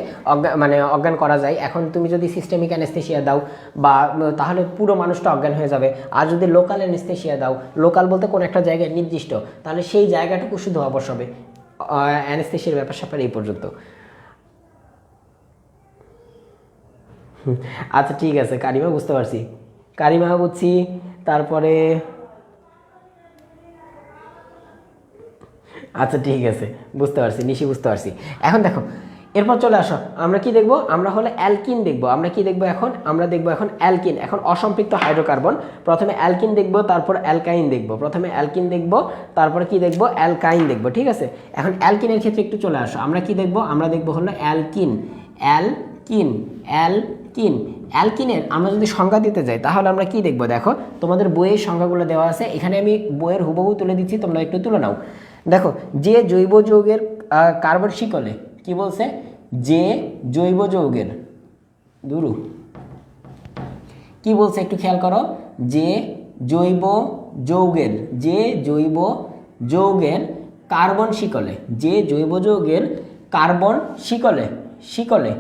S2: অজ্ঞান করা যায়। এখন তুমি যদি সিস্টেমিক অ্যানেস্থেশিয়া দাও বা তাহলে পুরো মানুষটা অজ্ঞান হয়ে যাবে। আর যদি লোকাল অ্যানেস্থেশিয়া দাও, লোকাল বলতে কোনো একটা জায়গায় নির্দিষ্ট, তাহলে সেই জায়গাটুকু শুধু অবশ হবে। অ্যানেস্থেশিয়ার ব্যাপার স্যাপার এই পর্যন্ত। আচ্ছা ঠিক আছে, কারিমা বুঝতে পারছি, কারিমা বুঝছি। তারপরে আচ্ছা ঠিক আছে, বুঝতে পারছি, নিশি বুঝতে পারছি। এখন দেখো এরপর চলে আসো, আমরা কি দেখব, আমরা হলো অ্যালকিন দেখব। আমরা কি দেখব এখন, আমরা দেখব এখন অ্যালকিন, এখন অসম্পৃক্ত হাইড্রোকার্বন। প্রথমে অ্যালকিন দেখব, তারপর অ্যালকাইন দেখব। প্রথমে অ্যালকিন দেখব, তারপরে কি দেখব, অ্যালকাইন দেখব। ঠিক আছে, এখন অ্যালকিনের ক্ষেত্রে একটু চলে আসো, আমরা কি দেখব, আমরা দেখব হলো অ্যালকিন। অ্যালকিন, অ্যালকিন, অ্যালকিনের আমরা যদি সংজ্ঞা দিতে যাই তাহলে আমরা কি দেখব, দেখো তোমাদের বইয়ের সংজ্ঞাগুলো দেওয়া আছে, এখানে আমি বইয়ের হুবহু তুলে দিচ্ছি, তোমরা একটু তুলে নাও। দেখো, যে জৈব যৌগের কার্বন শিকলে কি বলছে, যে জৈব যৌগের দুরু কি বলছে একটু খেয়াল করো, যে জৈব যৌগের, যে জৈব যৌগের কার্বন শিকলে, যে জৈব যৌগের কার্বন শিকলে, শিকলে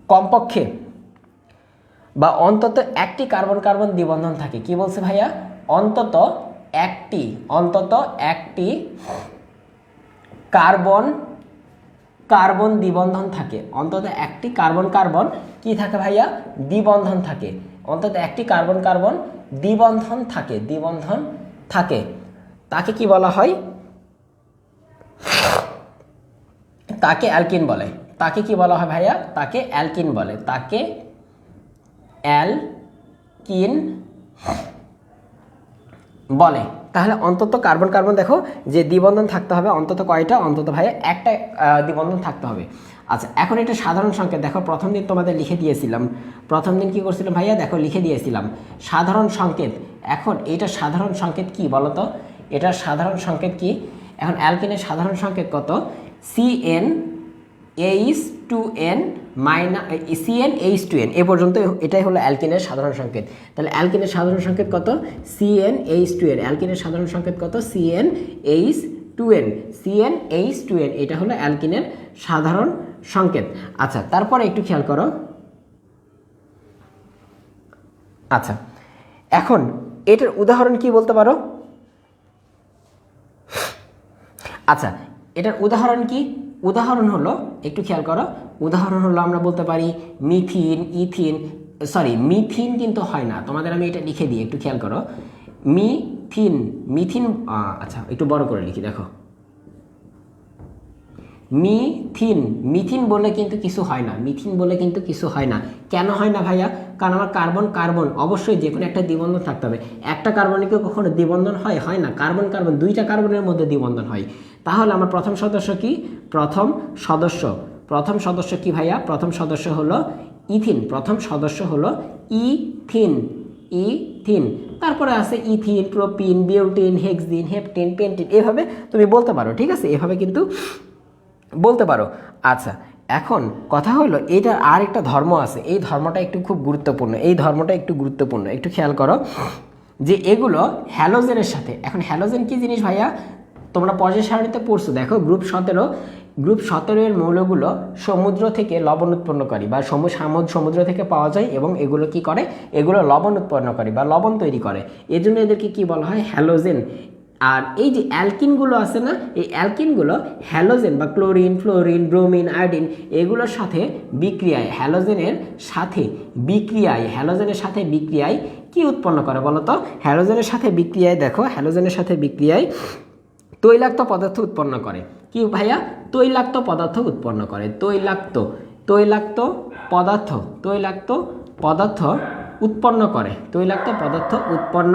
S2: কমপক্ষে বা অন্তত একটি কার্বন কার্বন দ্বিবন্ধন থাকে। কি বলছে ভাইয়া, অন্তত একটি, অন্তত একটি কার্বন কার্বন দ্বিবন্ধন থাকে, অন্তত একটি কার্বন কার্বন কি থাকে ভাইয়া, দ্বিবন্ধন থাকে, অন্তত একটি কার্বন কার্বন দ্বিবন্ধন থাকে, দ্বিবন্ধন থাকে, তাকে কি বলা হয়, তাকে অ্যালকিন বলে। তাকে কি বলা হয় ভাইয়া, তাকে অ্যালকিন বলে, তাকে অ্যালকিন বলে। তাহলে অন্তত কার্বন কার্বন দেখো যে দ্বিবন্ধন থাকতে হবে অন্তত কয়টা, অন্তত ভাইয়া একটা দ্বিবন্ধন থাকতে হবে। আচ্ছা, এখন এটা সাধারণ সংকেত, দেখো প্রথম দিন তোমাদের লিখে দিয়েছিলাম, প্রথম দিন কি করছিলাম ভাইয়া, দেখো লিখে দিয়েছিলাম সাধারণ সংকেত। এখন এটা সাধারণ সংকেত কি বলো তো, এটা সাধারণ সংকেত কি, এখন অ্যালকিনের সাধারণ সংকেত কত, CN H2N minus CN H2N এ পর্যন্ত, এটাই হলো অ্যালকিনের সাধারণ সংকেত। তাহলে অ্যালকিনের সাধারণ সংকেত কত, CN H2N, অ্যালকিনের সাধারণ সংকেত কত, CN H2N, CN H2N, এটা হলো অ্যালকিনের সাধারণ সংকেত। আচ্ছা, তারপরে একটু খেয়াল করো। আচ্ছা, এখন এটার উদাহরণ কি বলতে পারো, আচ্ছা এটার উদাহরণ কি, উদাহরণ হলো একটু খেয়াল করো, উদাহরণ হলো আমরা বলতে পারি মিথিন, ইথিন, সরি মিথিন কিন্তু হয় না, তোমাদের আমি এটা লিখে দিই একটু খেয়াল করো, মিথিন, মিথিন, আচ্ছা একটু বড় করে লিখি, দেখো মিথিন, মিথিন বলে কিন্তু কিছু হয় না, মিথিন বলে কিন্তু কিছু হয় না। কেন হয় না ভাইয়া, কারণ আমার কার্বন কার্বন অবশ্যই যে কোনো একটা দ্বিবন্ধন থাকতে হবে, একটা কার্বনে কি কখনো দ্বিবন্ধন হয়, হয় না, কার্বন কার্বন দুইটা কার্বনের মধ্যে দ্বিবন্ধন হয়। তাহলে আমার প্রথম সদস্য কি, প্রথম সদস্য, প্রথম সদস্য কি ভাইয়া, প্রথম সদস্য হলো ইথিন, প্রথম সদস্য হলো ইথিন, ইথিন, তারপরে আছে ethyne, propyne, butyne, hexyne, heptyne, pentyne, এভাবে তুমি বলতে পারো। ঠিক আছে, এভাবে কিন্তু বলতে পারো। আচ্ছা, এখন কথা হলো এটার আর একটা ধর্ম আছে, এই ধর্মটা একটু খুব গুরুত্বপূর্ণ, এই ধর্মটা একটু গুরুত্বপূর্ণ, একটু খেয়াল করো যে এগুলো হ্যালোজেনের সাথে, এখন হ্যালোজেন কি জিনিস ভাইয়া, তোমরা পর্যায় সারণীতে পড়ছো, দেখো গ্রুপ 17, গ্রুপ 17 এর মৌলগুলো সমুদ্র থেকে লবণ উৎপন্নকারী বা সমুদ্র থেকে পাওয়া যায়, এবং এগুলো কি করে, এগুলো লবণ উৎপন্নকারী বা লবণ তৈরি করে, এজন্য এদেরকে কি বলা হয়, হ্যালোজেন। আর এই যে অ্যালকিনগুলো আছে না, এই অ্যালকিনগুলো হ্যালোজেন বা ক্লোরিন, ফ্লোরিন, ব্রোমিন, আয়োডিন এগুলোর সাথে বিক্রিয়ায়, হ্যালোজেনের সাথে বিক্রিয়ায়, হ্যালোজেনের সাথে বিক্রিয়ায় কি উৎপন্ন করে বলো তো, হ্যালোজেনের সাথে বিক্রিয়ায়, দেখো হ্যালোজেনের সাথে বিক্রিয়ায় তৈলাক্ত পদার্থ উৎপন্ন করে। কি ভাইয়া, তৈলাক্ত পদার্থ উৎপন্ন করে, তৈলাক্ত, তৈলাক্ত পদার্থ, তৈলাক্ত পদার্থ উৎপন্ন করে, তৈলাক্ত পদার্থ উৎপন্ন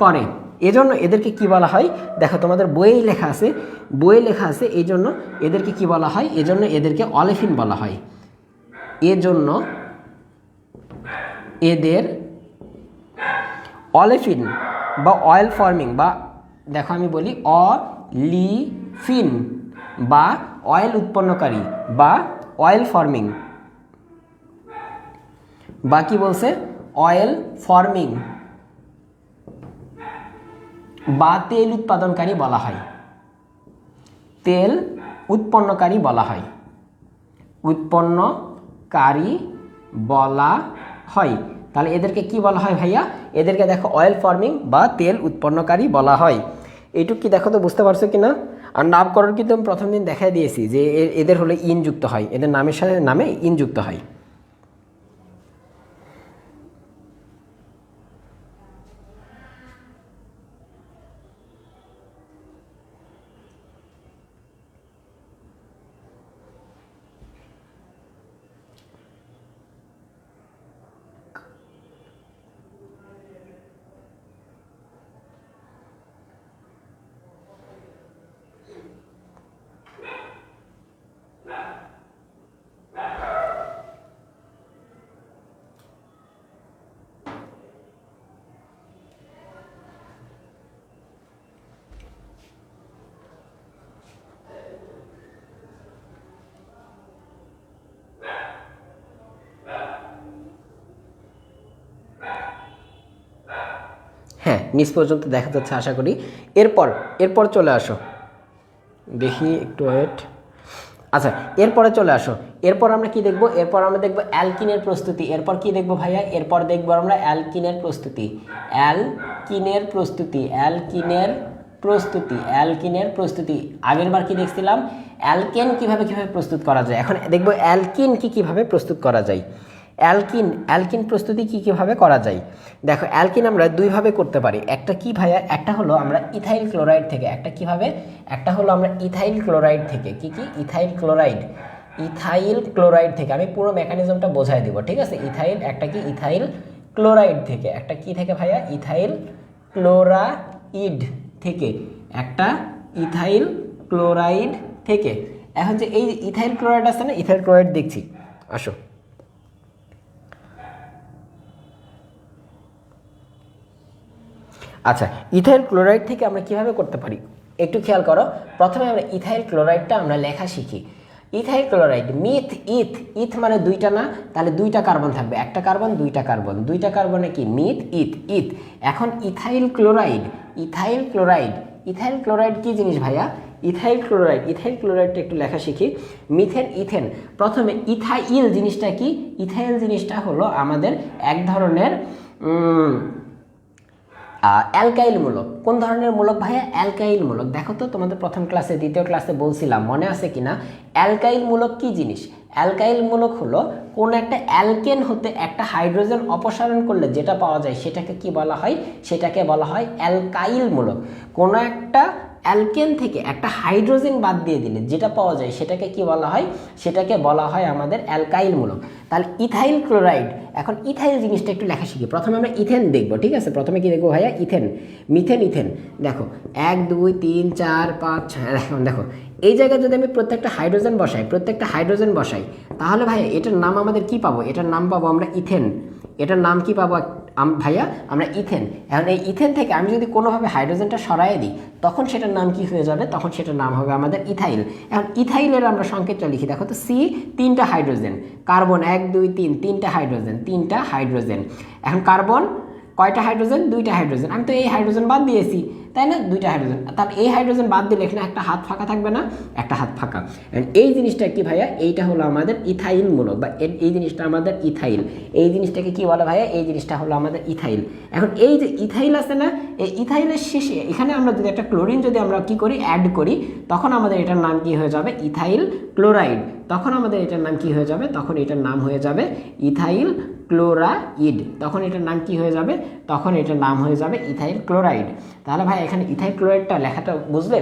S2: করে, এজন্য এদেরকে কি বলা হয়, দেখো তোমাদের বইয়ে লেখা আছে, বইয়ে লেখা আছে, এই জন্য এদেরকে কি বলা হয়, এজন্য এদেরকে অলেফিন বলা হয়, এজন্য এদের অলেফিন বা অয়েল ফর্মিং, বা দেখো আমি বলি অলিফিন বা অয়েল উৎপন্নকারী বা অয়েল ফর্মিং, বা কি বলছে, অয়েল ফর্মিং বা তেল উৎপাদনকারী বলা হয়, তেল উৎপন্নকারী বলা হয়, উৎপন্নকারী বলা হয়। তাহলে এদেরকে কি বলা হয় ভাইয়া, এদেরকে দেখো অয়েল ফর্মিং বা তেল উৎপন্নকারী বলা হয়। এইটুক কি দেখো তো বুঝতে পারছো কিনা। আর নামকরণ কিন্তু আমি প্রথম দিন দেখাই দিয়েছি যে এদের হলে ইন যুক্ত হয়, এদের নামের সাথে নামে ইন যুক্ত হয়। হ্যাঁ, নিচ পর্যন্ত দেখা যাচ্ছে আশা করি। এরপর চলে আসো, দেখি একটু ওয়েট। আচ্ছা, এরপরে চলে আসো। এরপর আমরা কি দেখব? এরপর আমরা দেখব অ্যালকিনের প্রস্তুতি। এরপর কি দেখব ভাইয়া? এরপর দেখব আমরা অ্যালকিনের প্রস্তুতি। অ্যালকিনের প্রস্তুতি। আগেরবার কি দেখছিলাম? অ্যালকেন কিভাবে প্রস্তুত করা যায়। এখন দেখব অ্যালকিন কিভাবে প্রস্তুত করা যায়। অ্যালকিন প্রস্তুতি কিভাবে করা যায়। দেখো, অ্যালকিন আমরা দুইভাবে করতে পারি। একটা কি ভাইয়া? একটা হলো আমরা ইথাইল ক্লোরাইড থেকে। একটা হলো আমরা ইথাইল ক্লোরাইড থেকে। কি ইথাইল ক্লোরাইড থেকে। আমি পুরো মেকানিজমটা বোঝাই দিব, ঠিক আছে? ইথাইল ক্লোরাইড থেকে। একটা কি থেকে ভাইয়া? ইথাইল ক্লোরাইড থেকে। এখন যে এই ইথাইল ক্লোরাইড আছে না, ইথাইল ক্লোরাইড দেখছি, আসো। আচ্ছা, ইথাইল ক্লোরাইড থেকে আমরা কিভাবে করতে পারি একটু খেয়াল করো। প্রথমে আমরা ইথাইল ক্লোরাইডটা আমরা লেখা শিখি। ইথাইল ক্লোরাইড, ইথ মানে দুইটা না, তাহলে দুইটা কার্বন থাকবে, একটা কার্বন দুইটা কার্বনে কি ইথ। এখন ইথাইল ক্লোরাইড কি জিনিস ভাইয়া? ইথাইল ক্লোরাইডটা একটু লেখা শিখি। ইথেন। প্রথমে ইথাইল জিনিসটা কি? ইথাইল জিনিসটা হলো আমাদের এক ধরনের অ্যালকাইল মূলক। কোন ধরনের মূলক ভাইয়া? অ্যালকাইল মূলক। দেখো তো, তোমাদের প্রথম ক্লাসে, দ্বিতীয় ক্লাসে বলছিলাম, মনে আছে কিনা? অ্যালকাইল মূলক কি জিনিস? অ্যালকাইল মূলক হলো কোন একটা অ্যালকেন হতে একটা হাইড্রোজেন অপসারণ করলে যেটা পাওয়া যায় সেটাকে কি বলা হয়? সেটাকে বলা হয় অ্যালকাইল মূলক। কোন একটা অ্যালকেন থেকে একটা হাইড্রোজেন বাদ দিয়ে দিলে যেটা পাওয়া যায় সেটাকে কি বলা হয়? সেটাকে বলা হয় আমাদের অ্যালকাইল মূলক। তাহলে ইথাইল ক্লোরাইড। এখন ইথাইল জিনিসটা একটু লেখা শিখি। প্রথমে আমরা ইথেন দেখবো, ঠিক আছে? প্রথমে কি দেখবো ভাইয়া? ইথেন। দেখো 1 2 3 4 5 6। দেখো এই জায়গায় যদি আমি প্রত্যেকটা হাইড্রোজেন বসাই তাহলে ভাইয়া এটার নাম আমাদের কি পাবো? এটার নাম পাবো আমরা ইথেন। এটার নাম কি পাবো ভাইয়া? আমরা ইথেন। এখন এই ইথেন থেকে আমি যদি কোনোভাবে হাইড্রোজেনটা সরাই দিই তখন সেটার নাম কি হয়ে যাবে? তখন সেটার নাম হবে আমাদের ইথাইল। এখন ইথাইলের আমরা সংকেতটা লিখি। দেখো তো, সি, 3টা হাইড্রোজেন, কার্বন 1 2 3, 3টা হাইড্রোজেন। এখন কার্বন কয়টা হাইড্রোজেন? 2টা হাইড্রোজেন। আমি তো এই হাইড্রোজেন বাদ দিয়েছি, তাই না? 2টা হাইড্রোজেন। তাহলে এই হাইড্রোজেন বাদ দিলে এখানে একটা হাত ফাঁকা থাকবে না? একটা হাত ফাঁকা। এই জিনিসটা কি ভাইয়া? এইটা হলো আমাদের ইথাইল মূলক, বা এই জিনিসটা আমাদের ইথাইল। এই জিনিসটাকে কি বলে ভাইয়া? এই জিনিসটা হলো আমাদের ইথাইল। এখন এই যে ইথাইল আছে না, এই ইথাইলের শেষে এখানে আমরা যদি একটা ক্লোরিন যদি আমরা কি করি? অ্যাড করি, তখন আমাদের এটার নাম কি হয়ে যাবে? Ethyl chloride. তখন আমাদের এটার নাম কি হয়ে যাবে? তখন এটার নাম হয়ে যাবে ইথাইল ক্লোরাইড। তখন এটার নাম কি হয়ে যাবে? তখন এটার নাম হয়ে যাবে ইথাইল ক্লোরাইড। তাহলে ভাই এখানে ইথাইল ক্লোরাইডটা লেখাটা বুঝলে?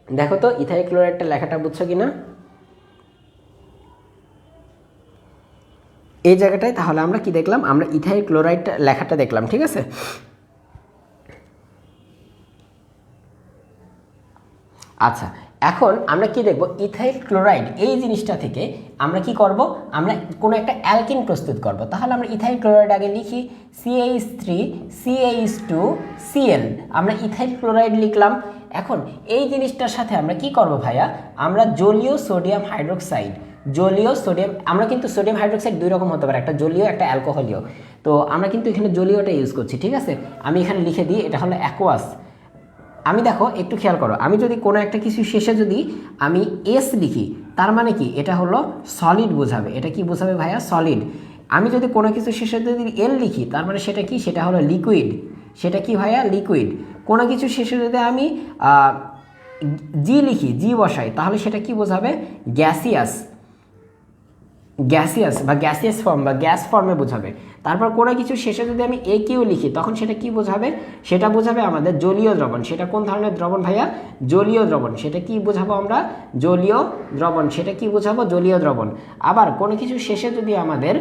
S2: দেখো তো ইথাইল ক্লোরাইডটা লেখাটা বুঝছো কিনা এই জায়গাটায়? তাহলে আমরা কি দেখলাম? আমরা ইথাইল ক্লোরাইডটা লেখাটা দেখলাম, ঠিক আছে? আচ্ছা, এখন আমরা কি দেখব? ইথাইল ক্লোরাইড এই জিনিসটা থেকে আমরা কি করব? আমরা কোনো একটা অ্যালকিন প্রস্তুত করব। তাহলে আমরা ইথাইল ক্লোরাইড আগে লিখি, CH3 CH2 Cl। আমরা ইথাইল ক্লোরাইড লিখলাম। এখন এই জিনিসটার সাথে আমরা কি করব ভাইয়া? আমরা জলীয় সোডিয়াম হাইড্রোক্সাইড, আমরা কিন্তু সোডিয়াম হাইড্রোক্সাইড দুই রকম হতে পারে, একটা জলীয়, একটা অ্যালকোহলীয়। তো আমরা কিন্তু এখানে জলীয়টা ইউজ করছি, ঠিক আছে? আমি এখানে লিখে দিই, এটা হলো অ্যাকোয়াস। আমি দেখো একটু খেয়াল করো, আমি যদি কোনো একটা কিছু শেষে যদি আমি এস লিখি তার মানে কি? এটা হলো সলিড বোঝাবে। এটা কি বোঝাবে ভাইয়া? সলিড। আমি যদি কোনো কিছু শেষে যদি এল লিখি তার মানে সেটা কি? সেটা হলো লিকুইড। সেটা কি ভাইয়া? লিকুইড। কোনো কিছু শেষে যদি আমি জি লিখি, জি বসাই, তাহলে সেটা কি বোঝাবে? গ্যাসিয়াস বা গ্যাসিয়াস ফর্ম বা গ্যাস ফর্মে বোঝাবে। তারপর কোনো কিছু শেষে যদি আমি এ কিউ লিখি তখন সেটা কি বোঝাবে? সেটা বোঝাবে আমাদের জলীয় দ্রবণ। সেটা কোন ধরনের দ্রবণ ভাইয়া? জলীয় দ্রবণ। সেটা কি বোঝাবো আমরা? জলীয় দ্রবণ। সেটা কি বোঝাবো? জলীয় দ্রবণ। আবার কোনো কিছু শেষে যদি আমাদের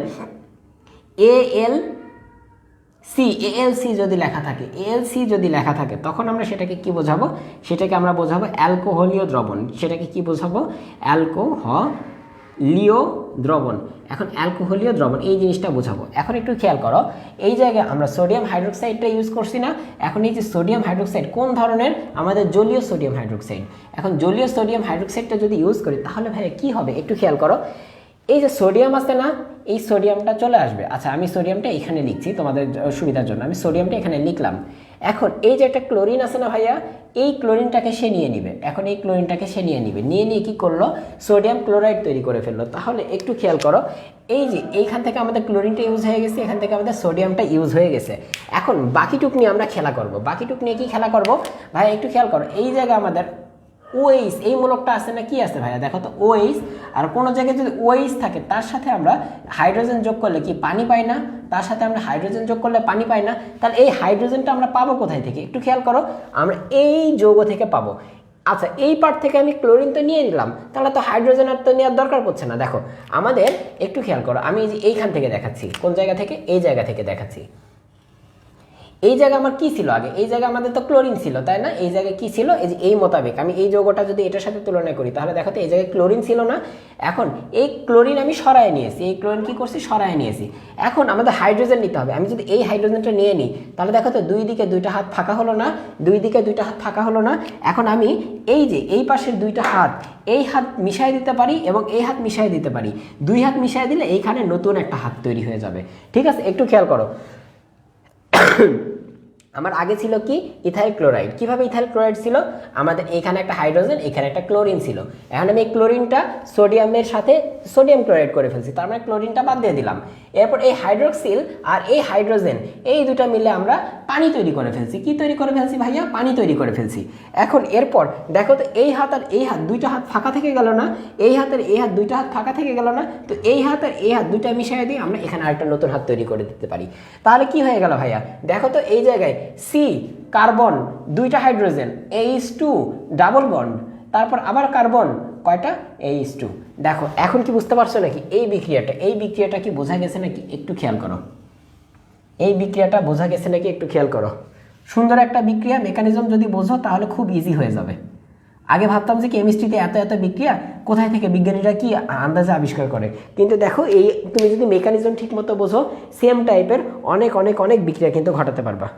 S2: ALC যদি লেখা থাকে তখন আমরা সেটাকে কি বোঝাবো? সেটাকে আমরা বোঝাবো অ্যালকোহলীয় দ্রবণ। সেটাকে কি বোঝাবো? অ্যালকোহলীয় দ্রবণ। এখন অ্যালকোহলীয় দ্রবণ এই জিনিসটা বোঝাবো। এখন একটু খেয়াল করো, এই জায়গায় আমরা সোডিয়াম হাইড্রোক্সাইডটা ইউজ করছি না? এখন এই যে সোডিয়াম হাইড্রোক্সাইড কোন ধরনের? আমাদের জলীয় সোডিয়াম হাইড্রোক্সাইড। এখন জলীয় সোডিয়াম হাইড্রোক্সাইডটা যদি ইউজ করি তাহলে ভাই কি হবে? একটু খেয়াল করো, এই যে সোডিয়াম আছে না, এই সোডিয়ামটা চলে আসবে। আচ্ছা আমি সোডিয়ামটা এখানে লিখছি তোমাদের সুবিধার জন্য, আমি সোডিয়ামটা এখানে লিখলাম। এখন এই যে একটা ক্লোরিন আছে না ভাইয়া, এই ক্লোরিনটাকে সে নিয়ে নিবে। এখন এই ক্লোরিনটাকে সে নিয়ে নিবে, নিয়ে নিয়ে কী করলো, সোডিয়াম ক্লোরাইড তৈরি করে ফেললো। তাহলে একটু খেয়াল করো, এই যে এইখান থেকে আমাদের ক্লোরিনটা ইউজ হয়ে গেছে, এখান থেকে আমাদের সোডিয়ামটা ইউজ হয়ে গেছে। এখন বাকিটুক নিয়ে আমরা খেলা করব। বাকিটুক নিয়ে কি খেলা করব ভাই, একটু খেয়াল করো। এই জায়গায় আমাদের ওএইচ এই মূলকটা আছে না, কি আছে ভাইয়া দেখো তো, ওএইচ। আর কোনো জায়গায় যদি ওএইচ থাকে তার সাথে আমরা হাইড্রোজেন যোগ করলে কি পানি পাই না, তার সাথে আমরা হাইড্রোজেন যোগ করলে পানি পাই না। তাহলে এই হাইড্রোজেনটা আমরা পাবো কোথায় থেকে, একটু খেয়াল করো, আমরা এই যৌগ থেকে পাবো। আচ্ছা এই পার্ট থেকে আমি ক্লোরিন তো নিয়ে নিলাম, তাহলে তো হাইড্রোজেন আর তো নেওয়ার দরকার পড়ছে না। দেখো আমাদের একটু খেয়াল করো, আমি এইখান থেকে দেখাচ্ছি, কোন জায়গা থেকে, এই জায়গা থেকে দেখাচ্ছি। এই জায়গা আমার কি ছিল আগে, এই জায়গা আমাদের তো ক্লোরিন ছিল তাই না, এই জায়গায় কি ছিল, এই যে এই মোতাবেক আমি এই যৌগটা যদি এটার সাথে তুলনা করি তাহলে দেখো তো এই জায়গায় ক্লোরিন ছিল না। এখন এই ক্লোরিন আমি সরায় নিয়েছি, এই ক্লোরিন কি করছি, সরায় নিয়েছি। এখন আমাদের হাইড্রোজেন নিতে হবে। আমি যদি এই হাইড্রোজেনটা নিয়ে নিই তাহলে দেখো তো দুই দিকে দুইটা হাত ফাঁকা হলো না, দুই দিকে দুইটা হাত ফাঁকা হলো না। এখন আমি এই যে এই পাশের দুইটা হাত, এই হাত মিশাই দিতে পারি এবং এই হাত মিশাই দিতে পারি। দুই হাত মিশাই দিলে এইখানে নতুন একটা হাত তৈরি হয়ে যাবে। ঠিক আছে, একটু খেয়াল করো। আমার আগে ছিল কি, ইথাইল ক্লোরাইড। কিভাবে ইথাইল ক্লোরাইড ছিল, আমাদের এখানে একটা হাইড্রোজেন, এখানে একটা ক্লোরিন ছিল। এখন আমি এই ক্লোরিনটা সোডিয়ামের সাথে সোডিয়াম ক্লোরাইড করে ফেলছি, তার মানে ক্লোরিনটা বাদ দিয়ে দিলাম। এরপর এই হাইড্রোক্সিল আর এই হাইড্রোজেন এই দুটা মিলে আমরা পানি তৈরি করে ফেলছি। কি তৈরি করে ফেলছি ভাইয়া, পানি তৈরি করে ফেলছি। এখন এরপর দেখো তো এই হাত আর এই হাত দুইটা হাত ফাঁকা থেকে গেল না, এই হাতের এই হাত দুইটা হাত ফাঁকা থেকে গেল না, তো এই হাত আর এই হাত দুইটা মিশিয়ে দিয়ে আমরা এখানে আরেকটা নতুন হাত তৈরি করে দিতে পারি। তাহলে কি হয়ে গেল ভাইয়া, দেখো তো এই জায়গায় সি কার্বন দুইটা হাইড্রোজেন, H2 ডাবল বন্ড, তারপর আবার কার্বন কয়টা, H2। দেখো এখন কি বুঝতে পারছো নাকি এই বিক্রিয়াটা কি বোঝা গেছে নাকি, একটু খেয়াল করো। এই বিক্রিয়াটা বোঝা গেছে নাকি, একটু খেয়াল করো। সুন্দর একটা বিক্রিয়া, মেকানিজম যদি বোঝো তাহলে খুব ইজি হয়ে যাবে। আগে ভাবতাম যে কেমিস্ট্রিতে এত এত বিক্রিয়া, কোথায় থেকে বিজ্ঞানীরা কি আন্দাজে আবিষ্কার করে, কিন্তু দেখো এই তুমি যদি মেকানিজম ঠিক মতো বোঝো, সেম টাইপের অনেক অনেক অনেক বিক্রিয়া কিন্তু ঘটাতে পারবা।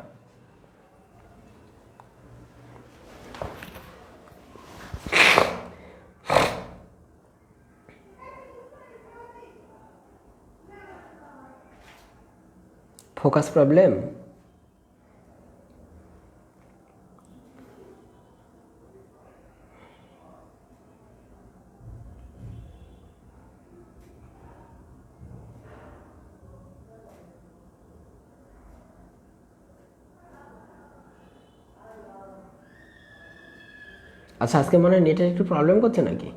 S2: ফোকাস প্রবলেম, আচ্ছা আজকে মনে হয় নেটের একটু প্রবলেম করছে নাকি।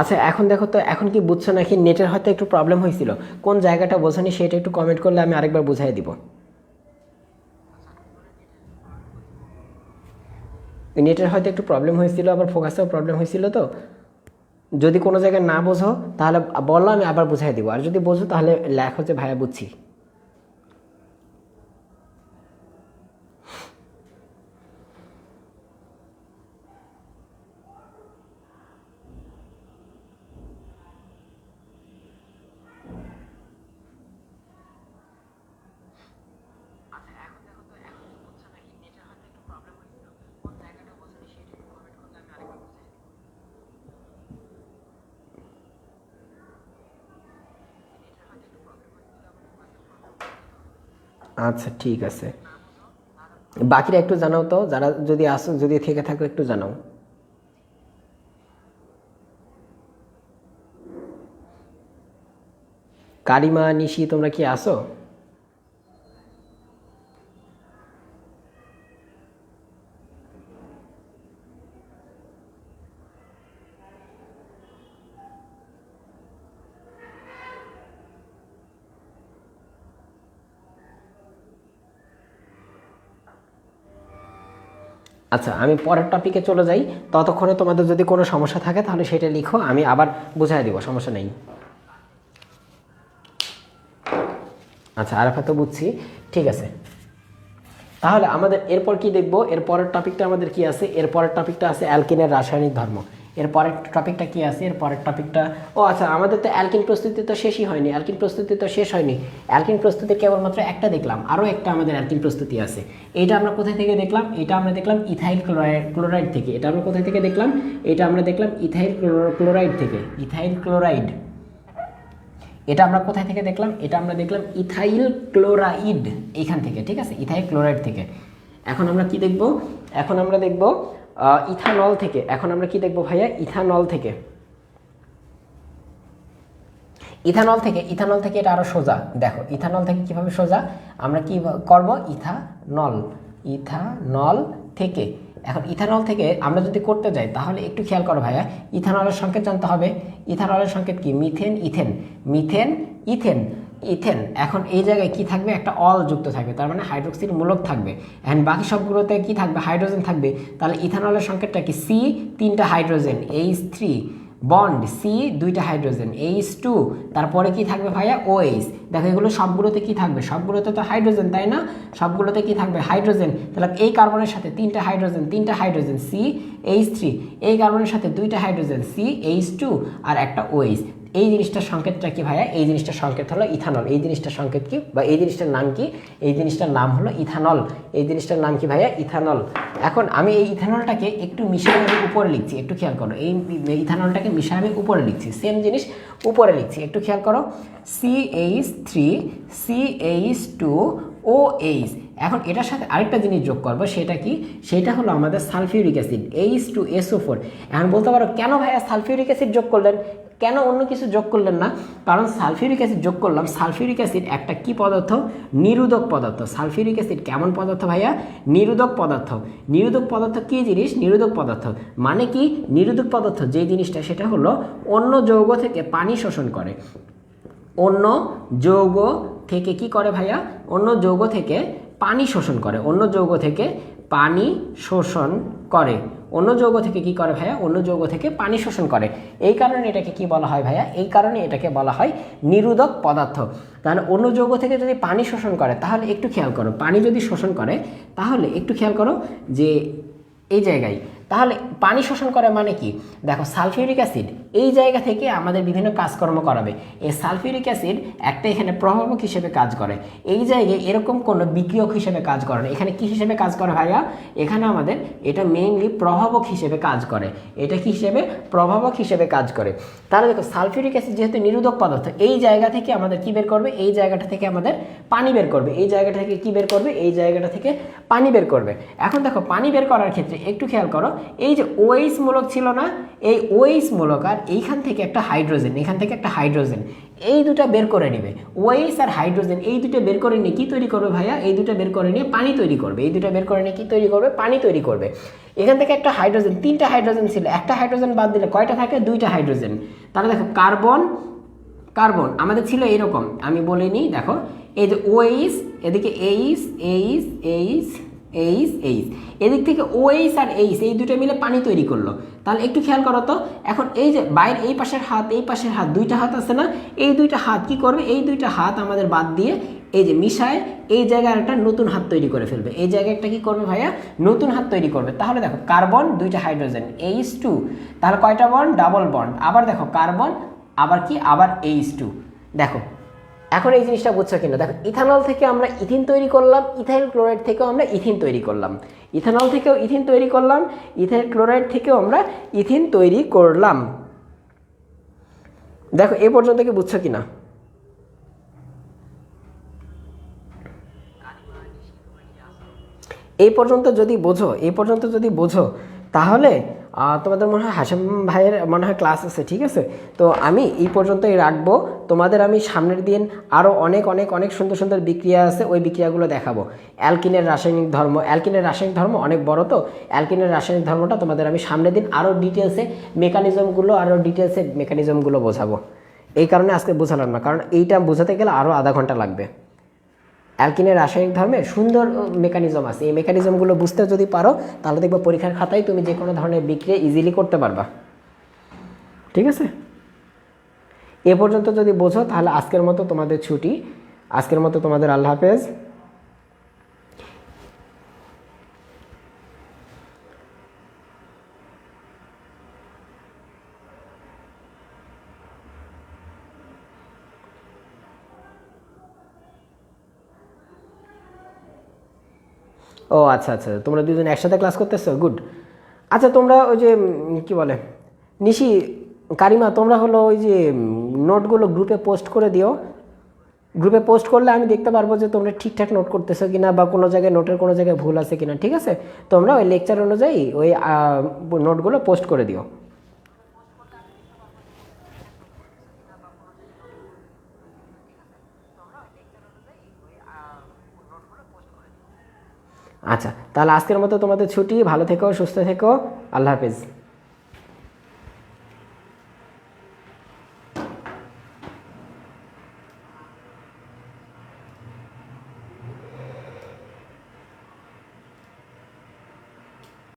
S2: আচ্ছা এখন দেখো তো, এখন কি বুঝছো নাকি, নেটের হয়তো একটু প্রবলেম হয়েছিল, কোন জায়গাটা বোঝনি সেটা একটু কমেন্ট করলে আমি আরেকবার বুঝাই দিব। নেটের হয়তো একটু প্রবলেম হয়েছিল, আবার ফোকাসেও প্রবলেম হয়েছিল। তো যদি কোনো জায়গায় না বোঝো তাহলে বললো, আমি আবার বুঝাই দিব। আর যদি বোঝো তাহলে লেখো যে ভাইয়া বুঝছি। আচ্ছা ঠিক আছে, বাকিরা একটু জানাও তো, যারা যদি আসো, যদি থেকে থাকো একটু জানাও। কারিমা, নিশি, তোমরা কি আসো? আচ্ছা আমি পরের টপিকে চলে যাই, ততক্ষণে তোমাদের যদি কোনো সমস্যা থাকে তাহলে সেটা লিখো, আমি আবার বুঝাই দিব, সমস্যা নেই। আচ্ছা আরাফা তো বুঝছি, ঠিক আছে। তাহলে আমাদের এরপর কি দেখব, এর পরের টপিকটা আমাদের কি আছে, এর পরের টপিকটা আছে অ্যালকিনের রাসায়নিক ধর্ম। এর পরের টপিকটা কি আছে, এর পরের টপিকটা, ও আচ্ছা, আমাদের তো অ্যালকিন প্রস্তুতি তো শেষই হয়নি, অ্যালকিন প্রস্তুতি তো শেষ হয়নি। অ্যালকিন প্রস্তুতি কেবলমাত্র একটা দেখলাম, আরও একটা আমাদের অ্যালকিন প্রস্তুতি আছে। এটা আমরা কোথায় থেকে দেখলাম, এটা আমরা দেখলাম ইথাইল ক্লোরাইড থেকে। এটা আমরা কোথায় থেকে দেখলাম, এটা আমরা দেখলাম ইথাইল ক্লোরাইড থেকে। ইথাইল ক্লোরাইড, এটা আমরা কোথায় থেকে দেখলাম, এটা আমরা দেখলাম ইথাইল ক্লোরাইড এইখান থেকে, ঠিক আছে, ইথাইল ক্লোরাইড থেকে। এখন আমরা কি দেখব, এখন আমরা দেখব ইথানল থেকে। এখন আমরা কি দেখব ভাইয়া, ইথানল থেকে। ইথানল থেকে, ইথানল থেকে এটা আরো সোজা, দেখো ইথানল থেকে কিভাবে সোজা, আমরা কি করব, ইথানল, ইথানল থেকে। এখন ইথানল থেকে আমরা যদি করতে যাই তাহলে একটু খেয়াল করো ভাইয়া, ইথানলের সংকেত জানতে হবে। ইথানলের সংকেত কি, methane, ethane, methane, ethane, ethane. এখন এই জায়গায় কি থাকবে, একটা অল যুক্ত থাকবে, তার মানে হাইড্রোক্সিল মূলক থাকবে। এখন বাকি সবগুলোতে কি থাকবে, হাইড্রোজেন থাকবে। তাহলে ইথানলের সংকেতটা কি, সি 3টা হাইড্রোজেন, H3 বন্ড, সি 2টা হাইড্রোজেন, H2, তারপরে কি থাকবে ভাইয়া, OH। দেখো এগুলো সবগুলোতে কি থাকবে, সবগুলোতে তো হাইড্রোজেন, তাই না, সবগুলোতে কি থাকবে, হাইড্রোজেন। তাহলে এই কার্বনের সাথে 3টা হাইড্রোজেন, 3টা হাইড্রোজেন, CH3, এই কার্বনের সাথে 2টা হাইড্রোজেন, CH2 আর একটা OH। এই জিনিসটার সংকেতটা কি ভাইয়া, এই জিনিসটার সংকেত হলো ইথানল। এই জিনিসটার সংকেত কি, বা এই জিনিসটার নাম কি, এই জিনিসটার নাম হলো ইথানল। এই জিনিসটার নাম কি ভাইয়া, ইথানল। এখন আমি এই ইথানলটাকে একটু মিশিয়ে আমি উপরে লিখছি, একটু খেয়াল করো, এই ইথানলটাকে মিশিয়ে আমি উপরে লিখছি, সেম জিনিস উপরে লিখছি, একটু খেয়াল করো, CH3 CH2 OH। এখন এটার সাথে আরেকটা জিনিস যোগ করবো, সেটা কি, সেটা হলো আমাদের সালফিউরিক অ্যাসিড, H2SO4। এখন বলতে পারো কেন ভাইয়া সালফিউরিক অ্যাসিড যোগ করলেন, কেন অন্য কিছু যোগ করলেন না, কারণ সালফিউরিক অ্যাসিড যোগ করলাম। সালফিউরিক অ্যাসিড একটা কি পদার্থ, নিরোধক পদার্থ। সালফিউরিক অ্যাসিড কেমন পদার্থ ভাইয়া, নিরোধক পদার্থ। নিরোধক পদার্থ কি জিনিস, নিরোধক পদার্থ মানে কি, নিরোধক পদার্থ যে জিনিসটা সেটা হলো অন্য যৌগ থেকে পানি শোষণ করে। অন্য যৌগ থেকে কি করে ভাইয়া, অন্য যৌগ থেকে পানি শোষণ করে, অন্য যৌগ থেকে পানি শোষণ করে, অন্য যৌগ থেকে কি করে ভাইয়া, অন্য যৌগ থেকে পানি শোষণ করে। এই কারণে এটাকে কি বলা হয় ভাইয়া, এই কারণে এটাকে বলা হয় নিরোধক পদার্থ। তাহলে অন্য যৌগ থেকে যদি পানি শোষণ করে, তাহলে একটু খেয়াল করো, পানি যদি শোষণ করে তাহলে একটু খেয়াল করো যে এই জায়গায়, তাহলে পানি শোষণ করে মানে কি, দেখো সালফিউরিক অ্যাসিড এই জায়গা থেকে আমাদের বিভিন্ন কাজকর্ম করাবে। এই সালফিউরিক অ্যাসিড একটা এখানে প্রভাবক হিসেবে কাজ করে, এই জায়গায় এরকম কোনো বিক্রিয়ক হিসেবে কাজ করে না। এখানে কি হিসেবে কাজ করে ভাইয়া, এখানে আমাদের এটা মেইনলি প্রভাবক হিসেবে কাজ করে। এটা কি হিসেবে, প্রভাবক হিসেবে কাজ করে। তাহলে দেখো সালফিউরিক অ্যাসিড যেহেতু নিরোধক পদার্থ, এই জায়গা থেকে আমাদের কি বের করবে, এই জায়গাটা থেকে আমাদের পানি বের করবে। এই জায়গাটা থেকে কি বের করবে, এই জায়গাটা থেকে পানি বের করবে। এখন দেখো পানি বের করার ক্ষেত্রে একটু খেয়াল করো, এই যে OH মূলক ছিল না, এই OH মূলক আর এইখান থেকে একটা হাইড্রোজেন, এখান থেকে একটা হাইড্রোজেন, এই দুটা বের করে নেবে। OH আর হাইড্রোজেন এই দুটো বের করে নিয়ে কি তৈরি করবে ভাইয়া, এই দুটো বের করে নিয়ে পানি তৈরি করবে। এই দুটো বের করে নিয়ে কি তৈরি করবে, পানি তৈরি করবে। এখান থেকে একটা হাইড্রোজেন, 3টা হাইড্রোজেন ছিল, একটা হাইড্রোজেন বাদ দিলে কয়টা থাকে, 2টা হাইড্রোজেন। তাহলে দেখো কার্বন, কার্বন আমাদের ছিল এরকম, আমি বলে নিই, দেখো এই যে OH, এদিকে H H H H H, এদিক থেকে OH আর H এই দুটো মিলে পানি তৈরি করলো। তাহলে একটু খেয়াল করো তো, এখন এই যে বাইরে এই পাশের হাত, এই পাশের হাত, 2টা হাত আছে না, এই 2টা হাত কি করবে, এই 2টা হাত আমাদের বাদ দিয়ে এই যে মিশায় এই জায়গায় একটা নতুন হাত তৈরি করে ফেলবে। এই জায়গায় একটা কি করবে ভাইয়া, নতুন হাত তৈরি করবে। তাহলে দেখো কার্বন, 2টা হাইড্রোজেন, H2, তাহলে কয়টা বন্ড, ডাবল বন্ড। আবার দেখো কার্বন, আবার কি, আবার H2। দেখো এখন এই জিনিসটা বুঝছো কিনা, দেখো ইথানল থেকে আমরা ইথিন তৈরি করলাম, ইথাইল ক্লোরাইড থেকেও আমরা ইথিন তৈরি করলাম, ইথানল থেকেও ইথিন তৈরি করলাম, ইথাইল ক্লোরাইড থেকেও আমরা ইথিন তৈরি করলাম। দেখো এ পর্যন্ত কি বুঝছো কিনা, এই পর্যন্ত যদি বোঝো, এই পর্যন্ত যদি বোঝো তাহলে তোমাদের মনে হয় হাশেম ভাইয়ের মনে হয় ক্লাস আছে, ঠিক আছে। তো আমি এই পর্যন্তই রাখবো, তোমাদের আমি সামনের দিন আরও অনেক অনেক অনেক সুন্দর সুন্দর বিক্রিয়া আছে, ওই বিক্রিয়াগুলো দেখাবো। অ্যালকিনের রাসায়নিক ধর্ম, অ্যালকিনের রাসায়নিক ধর্ম অনেক বড়, তো অ্যালকিনের রাসায়নিক ধর্মটা তোমাদের আমি সামনের দিন আরও ডিটেলসে মেকানিজমগুলো, আরও ডিটেলসে মেকানিজমগুলো বোঝাবো। এই কারণে আজকে বোঝালাম না, কারণ এইটা বোঝাতে গেলে আরও আধা ঘন্টা লাগবে। অ্যালকিনের রাসায়নিক ধর্মের সুন্দর মেকানিজম আছে, এই মেকানিজমগুলো বুঝতে যদি পারো তাহলে দেখবে পরীক্ষার খাতায় তুমি যে কোনো ধরনের বিক্রিয়া ইজিলি করতে পারবা, ঠিক আছে। এ পর্যন্ত যদি বোঝো তাহলে আজকের মতো তোমাদের ছুটি, আজকের মতো তোমাদের আল্লাহ হাফেজ। ও আচ্ছা আচ্ছা, তোমরা দুজন একসাথে ক্লাস করতেছো, গুড। আচ্ছা তোমরা ওই যে কি বলে নিশি, কারিমা, তোমরা হলো ওই যে নোটগুলো গ্রুপে পোস্ট করে দিও। গ্রুপে পোস্ট করলে আমি দেখতে পারবো যে তোমরা ঠিকঠাক নোট করতেছো কিনা, বা কোনো জায়গায় নোটের কোনো জায়গায় ভুল আছে কিনা। ঠিক আছে, তোমরা ওই লেকচার অনুযায়ী ওই নোটগুলো পোস্ট করে দিও। আচ্ছা, তাহলে আজকের মতো তোমাদের ছুটি, ভালো থেকো, সুস্থ থেকো, আল্লাহ হাফেজ।